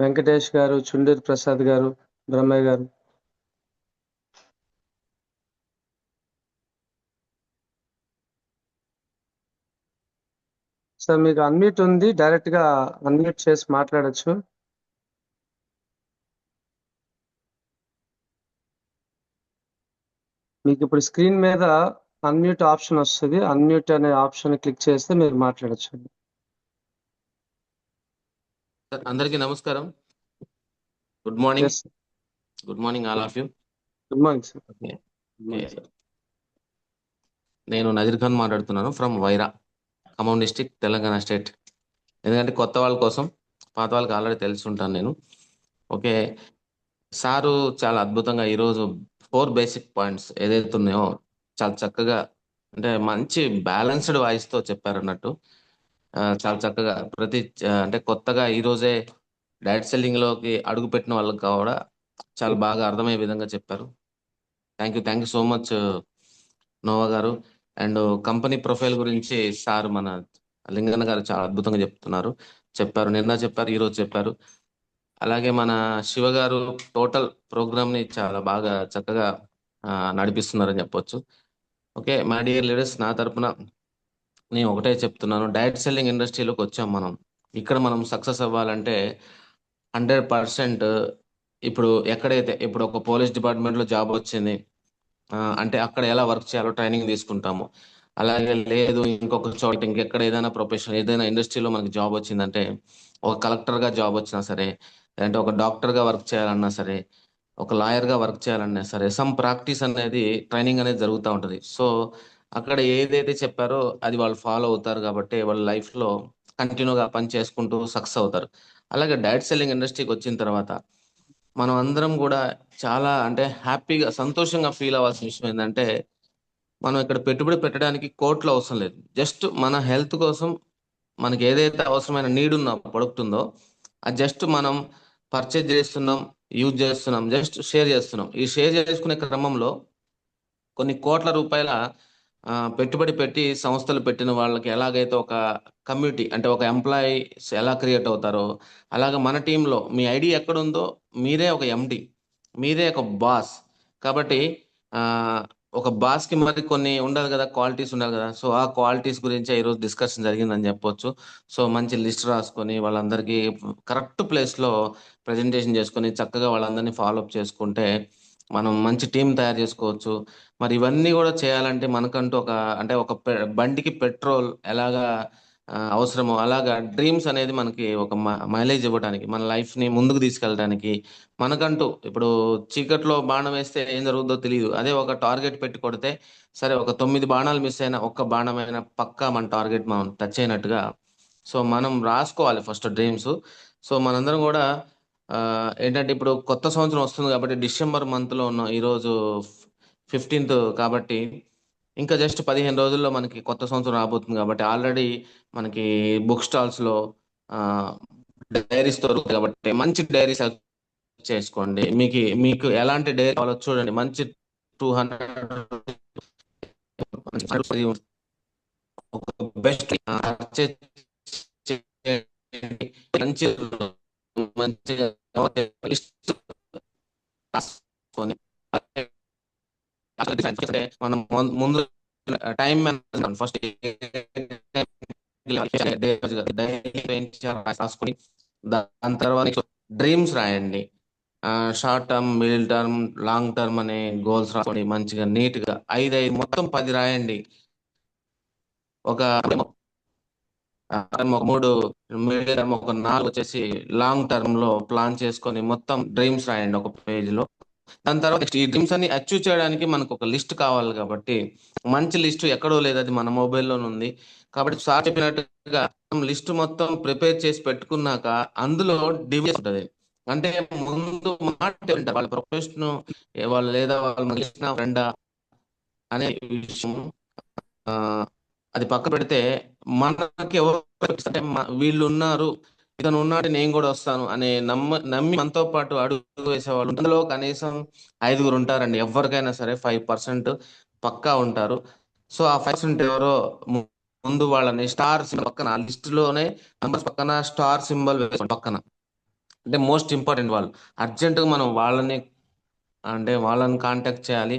వెంకటేష్ గారు, చుండూరు ప్రసాద్ గారు, బ్రహ్మయ్య గారు. సార్ మీకు అన్మ్యూట్ ఉంది, డైరెక్ట్ గా అన్మ్యూట్ చేసి మాట్లాడొచ్చు. మీకు ఇప్పుడు స్క్రీన్ మీద అన్మ్యూట్ ఆప్షన్ వస్తుంది. అన్మ్యూట్ అనే ఆప్షన్ క్లిక్ చేస్తే మీరు మాట్లాడొచ్చు. అందరికీ నమస్కారం. Good morning. Yes good morning all of you. Good morning sir. నేను నజీర్ ఖాన్ మాట్లాడుతున్నాను from Wyra, Khammam district, Telangana state. ఎందుకంటే కొత్త వాళ్ళ కోసం, పాత వాళ్ళకి ఆల్రెడీ తెలిసి ఉంటాను నేను. ఓకే, సారు చాలా అద్భుతంగా ఈరోజు 4 బేసిక్ పాయింట్స్ ఏదైతే ఉన్నాయో చాలా చక్కగా, అంటే మంచి బ్యాలెన్స్డ్ వాయిస్తో చెప్పారు అన్నట్టు. చాలా చక్కగా అంటే కొత్తగా ఈరోజే డైరెక్ట్ సెల్లింగ్లోకి అడుగు పెట్టిన వాళ్ళకి కూడా చాలా బాగా అర్థమయ్యే విధంగా చెప్పారు. Thank you so much Nova గారు. అండ్ కంపెనీ ప్రొఫైల్ గురించి సార్ మన లింగన్న గారు చాలా అద్భుతంగా చెప్పారు. నిన్న చెప్పారు, ఈరోజు చెప్పారు. అలాగే మన శివ గారు టోటల్ ప్రోగ్రామ్ని చాలా బాగా చక్కగా నడిపిస్తున్నారని చెప్పొచ్చు. ఓకే మై డియర్ లీడర్స్, నా తరపున నేను ఒకటే చెప్తున్నాను, డైరెక్ట్ సెల్లింగ్ ఇండస్ట్రీలోకి వచ్చాం మనం. ఇక్కడ మనం సక్సెస్ అవ్వాలంటే 100% ఇప్పుడు ఇప్పుడు ఒక పోలీస్ డిపార్ట్మెంట్లో జాబ్ వచ్చింది అంటే అక్కడ ఎలా వర్క్ చేయాలో ట్రైనింగ్ తీసుకుంటాము. అలాగే లేదు ఇంకొక చోట ఇంకెక్కడ ఏదైనా ప్రొఫెషన్, ఏదైనా ఇండస్ట్రీలో మనకి జాబ్ వచ్చిందంటే, ఒక కలెక్టర్గా జాబ్ వచ్చినా సరే, లేదంటే ఒక డాక్టర్గా వర్క్ చేయాలన్నా సరే, ఒక లాయర్గా వర్క్ చేయాలన్నా సరే, సమ్ ప్రాక్టీస్ అనేది, ట్రైనింగ్ అనేది జరుగుతూ ఉంటుంది. సో అక్కడ ఏదైతే చెప్పారో అది వాళ్ళు ఫాలో అవుతారు కాబట్టి వాళ్ళ లైఫ్లో కంటిన్యూగా పని చేసుకుంటూ సక్సెస్ అవుతారు. అలాగే డైరెక్ట్ సెల్లింగ్ ఇండస్ట్రీకి వచ్చిన తర్వాత మనం అందరం కూడా చాలా అంటే హ్యాపీగా సంతోషంగా ఫీల్ అవ్వాల్సిన విషయం ఏంటంటే మనం ఇక్కడ పెట్టుబడి పెట్టడానికి కోట్లు అవసరం లేదు. జస్ట్ మన హెల్త్ కోసం మనకి ఏదైతే అవసరమైన నీడ్ ఉన్న ప్రొడక్ట్ ఉందో అది జస్ట్ మనం పర్చేజ్ చేస్తున్నాం, యూజ్ చేస్తున్నాం, జస్ట్ షేర్ చేస్తున్నాం. ఈ షేర్ చేసుకునే క్రమంలో కొన్ని కోట్ల రూపాయల పెట్టుబడి పెట్టి సంస్థలు పెట్టిన వాళ్ళకి ఎలాగైతే ఒక కమ్యూనిటీ అంటే ఒక ఎంప్లాయీస్ ఎలా క్రియేట్ అవుతారో అలాగే మన టీంలో మీ ఐడి ఎక్కడుందో మీరే ఒక ఎండి, మీరే ఒక బాస్. కాబట్టి ఆ, ఒక బాస్కి మరి కొన్ని ఉండాలి కదా, క్వాలిటీస్ ఉండాలి కదా. సో ఆ క్వాలిటీస్ గురించి ఈరోజు డిస్కషన్ జరిగిందని చెప్పొచ్చు. సో మంచి లిస్ట్ రాసుకొని వాళ్ళందరికీ కరెక్ట్ ప్లేస్లో ప్రజెంటేషన్ చేసుకొని చక్కగా వాళ్ళందరినీ ఫాలోఅప్ చేసుకుంటే మనం మంచి టీం తయారు చేసుకోవచ్చు. మరి ఇవన్నీ కూడా చేయాలంటే మనకంటూ ఒక అంటే ఒక బండికి పెట్రోల్ ఎలాగా అవసరమో అలాగా డ్రీమ్స్ అనేది మనకి ఒక మైలేజ్ ఇవ్వడానికి, మన లైఫ్ని ముందుకు తీసుకెళ్ళడానికి మనకంటూ ఇప్పుడు చీకట్లో బాణం వేస్తే ఏం జరుగుతుందో తెలియదు. అదే ఒక టార్గెట్ పెట్టి కొడితే సరే ఒక 9 బాణాలు మిస్ అయినా ఒక్క బాణమైనా పక్కా మన టార్గెట్ మనం టచ్ అయినట్టుగా. సో మనం రాసుకోవాలి ఫస్ట్ డ్రీమ్స్. సో మనందరం కూడా ఏంటంటే ఇప్పుడు కొత్త సంవత్సరం వస్తుంది కాబట్టి డిసెంబర్ మంత్లో ఉన్నాం. ఈరోజు 15th కాబట్టి ఇంకా జస్ట్ 15 రోజుల్లో మనకి కొత్త సంవత్సరం రాబోతుంది కాబట్టి ఆల్రెడీ మనకి బుక్ స్టాల్స్లో డైరీస్ దొరుకుతాయి కాబట్టి మంచి డైరీ చేసుకోండి. మీకు ఎలాంటి డైరీ కావాలో చూడండి. మంచి 200 ఒక బెస్ట్ మంచి మంచిగా రాసుకొని మనం ముందు టైం మేనేజ్మెంట్ ఫస్ట్ రాసుకొని దాని తర్వాత డ్రీమ్స్ రాయండి. Short term, middle term, long term అనే గోల్స్ రాసుకొని మంచిగా నీట్గా 5 మొత్తం 10 రాయండి. ఒక 3 మిడిల్ టర్మ్, ఒక 4 వచ్చేసి లాంగ్ టర్మ్ లో ప్లాన్ చేసుకొని మొత్తం డ్రీమ్స్ రాయండి ఒక పేజ్ లో. దాని తర్వాత ఈ డ్రీమ్స్ అన్ని అచీవ్ చేయడానికి మనకు ఒక లిస్ట్ కావాలి కాబట్టి మంచి లిస్ట్ ఎక్కడో లేదు, అది మన మొబైల్లోనే ఉంది. కాబట్టి సార్ చెప్పినట్టుగా లిస్ట్ మొత్తం ప్రిపేర్ చేసి పెట్టుకున్నాక అందులో డివిజన్ ఉంటుంది. అంటే ముందు మాట వింటారు వాళ్ళ ప్రొఫెషన్ వాళ్ళు లేదా వాళ్ళ ఫ్రెండ్ అనే విషయం అది పక్క పెడితే మనకి ఎవరు వీళ్ళు ఉన్నారు, ఇతను ఉన్నాడు, నేను కూడా వస్తాను అనే నమ్మి మనతో పాటు అడుగు వేసేవాళ్ళు అందులో కనీసం 5 ఉంటారండి. ఎవరికైనా సరే 5% పక్కా ఉంటారు. సో ఆ 5% ఎవరో ముందు వాళ్ళని స్టార్ సింబల్ పక్కన లిస్ట్ లోనే నంబర్స్ పక్కన స్టార్ సింబల్ వేసుకోండి పక్కన. అంటే మోస్ట్ ఇంపార్టెంట్ వాళ్ళు అర్జెంటుగా మనం వాళ్ళని కాంటాక్ట్ చేయాలి.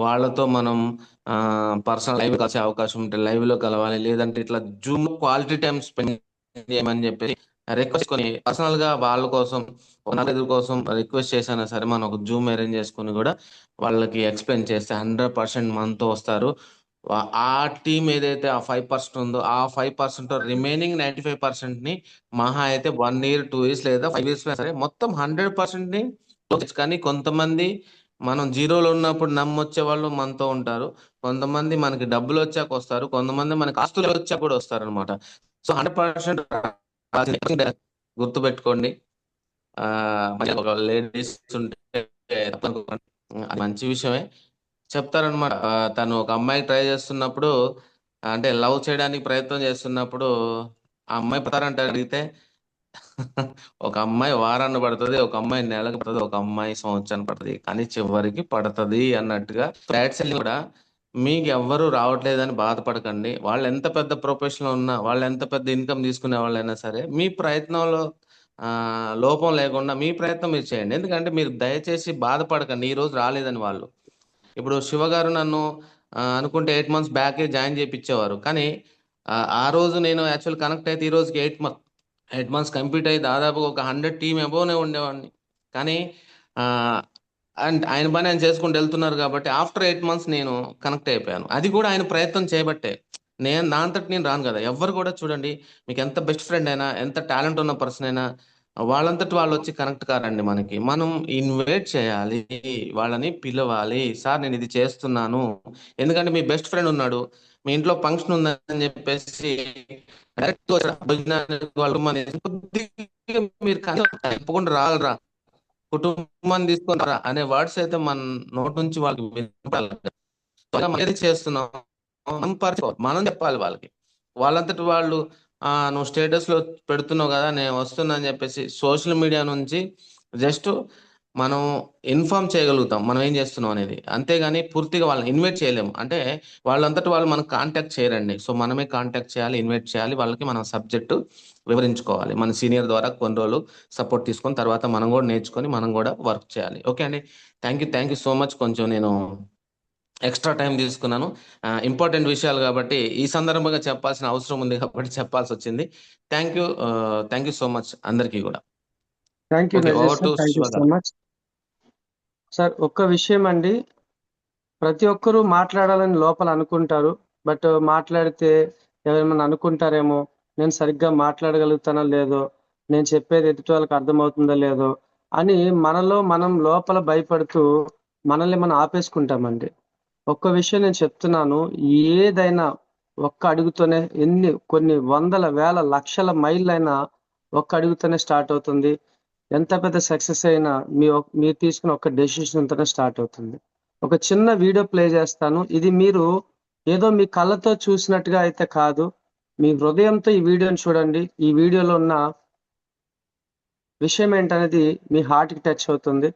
వాళ్ళతో మనం పర్సనల్ లైవ్ కలిసే అవకాశం ఉంటే లైవ్ లో కలవాలి, లేదంటే ఇట్లా జూమ్ క్వాలిటీ టైం స్పెండ్ చేయమని చెప్పేసి రిక్వెస్ట్ కొని పర్సనల్ గా వాళ్ళ కోసం కోసం రిక్వెస్ట్ చేసినా సరే మనం ఒక జూమ్ అరేంజ్ చేసుకుని కూడా వాళ్ళకి ఎక్స్ప్లెయిన్ చేస్తే 100% మనతో వస్తారు. ఆ టీం ఏదైతే ఆ 5% ఉందో ఆ 5% రిమైనింగ్ 95% ని మహా అయితే 1 year 2 years లేదా 5 years సరే మొత్తం 100% ని. కానీ కొంతమంది మనం జీరోలో ఉన్నప్పుడు నమ్మొచ్చే వాళ్ళు మనతో ఉంటారు, కొంతమంది మనకి డబ్బులు వచ్చాక వస్తారు, కొంతమంది మనకి ఆస్తులు వచ్చాక కూడా వస్తారు అనమాట. సో 100% గుర్తుపెట్టుకోండి. లేడీస్ ఉంటే అది మంచి విషయమే చెప్తారనమాట. తను ఒక అమ్మాయి ట్రై చేస్తున్నప్పుడు అంటే లవ్ చేయడానికి ప్రయత్నం చేస్తున్నప్పుడు ఆ అమ్మాయి పడతారంటే అడిగితే ఒక అమ్మాయి వారాన్ని పడుతుంది, ఒక అమ్మాయి నెలకు పడుతుంది, ఒక అమ్మాయి సంవత్సరాన్ని పడుతుంది, కానీ చివరికి పడుతుంది అన్నట్టుగా. కూడా మీకు ఎవ్వరు రావట్లేదని బాధపడకండి. వాళ్ళు ఎంత పెద్ద ప్రొఫెషనల్ ఉన్నా, వాళ్ళు ఎంత పెద్ద ఇన్కమ్ తీసుకునే వాళ్ళైనా సరే మీ ప్రయత్నంలో లోపం లేకుండా మీ ప్రయత్నం మీరు చేయండి. ఎందుకంటే మీరు దయచేసి బాధపడకండి ఈ రోజు రాలేదని. వాళ్ళు ఇప్పుడు శివ గారు నన్ను అనుకుంటే 8 months బ్యాకే జాయిన్ చేయించేవారు, కానీ ఆ రోజు నేను యాక్చువల్ కనెక్ట్ అయితే ఈ రోజుకి 8 months కంప్లీట్ అయ్యి దాదాపుగా ఒక 100 టీమ్ అబోవ్నే ఉండేవాడిని. కానీ అండ్ ఆయన పని ఆయన చేసుకుంటూ వెళ్తున్నారు కాబట్టి ఆఫ్టర్ 8 months నేను కనెక్ట్ అయిపోయాను. అది కూడా ఆయన ప్రయత్నం చేయబట్టే. నా అంతటి నేను రాను కదా. ఎవరు కూడా చూడండి, మీకు ఎంత బెస్ట్ ఫ్రెండ్ అయినా, ఎంత టాలెంట్ ఉన్న పర్సన్ అయినా వాళ్ళంతటి వాళ్ళు వచ్చి కనెక్ట్ కారండి. మనం ఇన్వైట్ చేయాలి, వాళ్ళని పిలవాలి. సార్ నేను ఇది చేస్తున్నాను, ఎందుకంటే మీ బెస్ట్ ఫ్రెండ్ ఉన్నాడు, మీ ఇంట్లో ఫంక్షన్ ఉందని చెప్పేసి డైరెక్ట్ భోజనానికి వాళ్ళు మీరు తప్పకుండా రాగలరా? కుటుంబాన్ని తీసుకొని రా అనే వర్డ్స్ అయితే మన నోటి నుంచి వాళ్ళకి వినపడాలి. మనం ఏది చేస్తున్నాం మనం చెప్పాలి వాళ్ళకి. వాళ్ళంతటి వాళ్ళు నువ్వు స్టేటస్ లో పెడుతున్నావు కదా నేను వస్తున్నా అని చెప్పేసి సోషల్ మీడియా నుంచి జస్ట్ మనం ఇన్ఫార్మ్ చేయగలుగుతాం మనం ఏం చేస్తున్నాం అనేది. అంతేగాని పూర్తిగా వాళ్ళని ఇన్వైట్ చేయలేము. అంటే వాళ్ళంతటి వాళ్ళు మనకు కాంటాక్ట్ చేయరండి. సో మనమే కాంటాక్ట్ చేయాలి, ఇన్వైట్ చేయాలి, వాళ్ళకి మనం సబ్జెక్టు వివరించుకోవాలి. మన సీనియర్ ద్వారా కొన్ని రోజులు సపోర్ట్ తీసుకొని తర్వాత మనం కూడా నేర్చుకొని మనం కూడా వర్క్ చేయాలి. ఓకే అండి, థ్యాంక్ యూ సో మచ్. కొంచెం నేను ఎక్స్ట్రా టైం తీసుకున్నాను, ఇంపార్టెంట్ విషయాలు కాబట్టి ఈ సందర్భంగా చెప్పాల్సిన అవసరం ఉంది కాబట్టి చెప్పాల్సి వచ్చింది. థ్యాంక్ యూ సో మచ్ అందరికీ కూడా. Thank you okay, Nazeer over to sir, thank you Shiva so garu. Much sir. ఒక్క విషయం అండి, ప్రతి ఒక్కరూ మాట్లాడాలని లోపల అనుకుంటారు. బట్ మాట్లాడితే ఎవరేమన్నా అనుకుంటారేమో, నేను సరిగ్గా మాట్లాడగలుగుతానో లేదో, నేను చెప్పేది ఎదుటి వాళ్ళకి అర్థమవుతుందో లేదో అని మనలో మనం లోపల భయపడుతూ మనల్ని మనం ఆపేసుకుంటామండి. ఒక్క విషయం నేను చెప్తున్నాను, ఏదైనా ఒక్క అడుగుతోనే కొన్ని వందల వేల లక్షల మైళ్ళైనా ఒక్క అడుగుతోనే స్టార్ట్ అవుతుంది. ఎంత పెద్ద సక్సెస్ అయినా మీరు తీసుకున్న ఒక్క డెసిషన్తోనే స్టార్ట్ అవుతుంది. ఒక చిన్న వీడియో ప్లే చేస్తాను. ఇది మీరు ఏదో మీ కళ్ళతో చూసినట్టుగా అయితే కాదు, మీ హృదయంతో ఈ వీడియోని చూడండి. ఈ వీడియోలో ఉన్న విషయం ఏంటనేది మీ హార్ట్కి టచ్ అవుతుంది.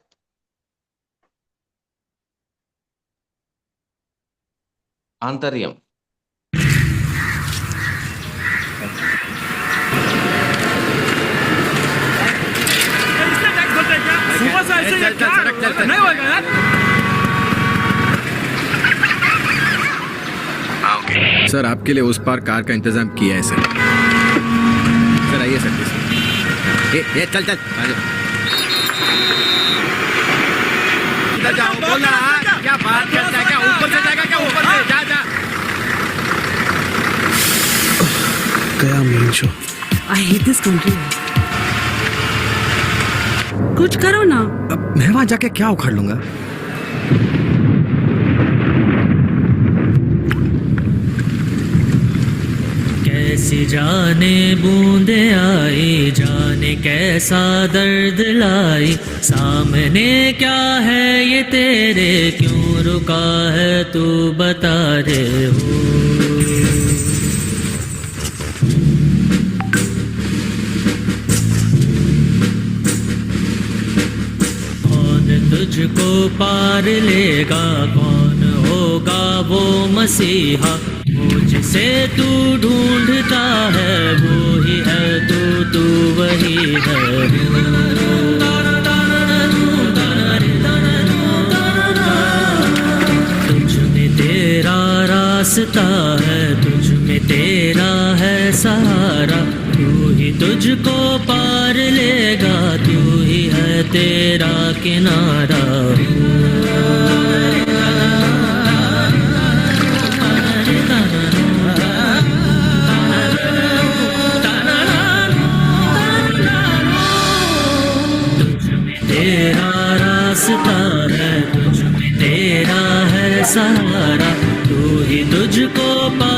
ఆంతర్యం. सर आपके लिए उस पार कार का इंतजाम किया है सर। सर आइए सर प्लीज। ए चल चल आ जाओ। इधर जाओ, बोला क्या बात करता है, क्या ऊपर से जाएगा, क्या ऊपर से जा जा। गया main show. I hate this country. कुछ करो ना। अब मैं वहां जाके क्या उखाड़ लूंगा। कैसी जाने बूंदे आई, जाने कैसा दर्द लाई, सामने क्या है ये तेरे, क्यों रुका है तू बता रे हो। कौन तुझको पार लेगा, कौन होगा वो मसीहा, मुझसे तू ढूंढता है वो ही है तू वही है। तुझ में तेरा रास्ता है, तुझ में तेरा है सहारा, तू ही तुझको पार लेगा, तू ही है तेरा किनारा। तेरा रास्ता है, तुझ में तेरा है सहारा, तू ही तुझको पा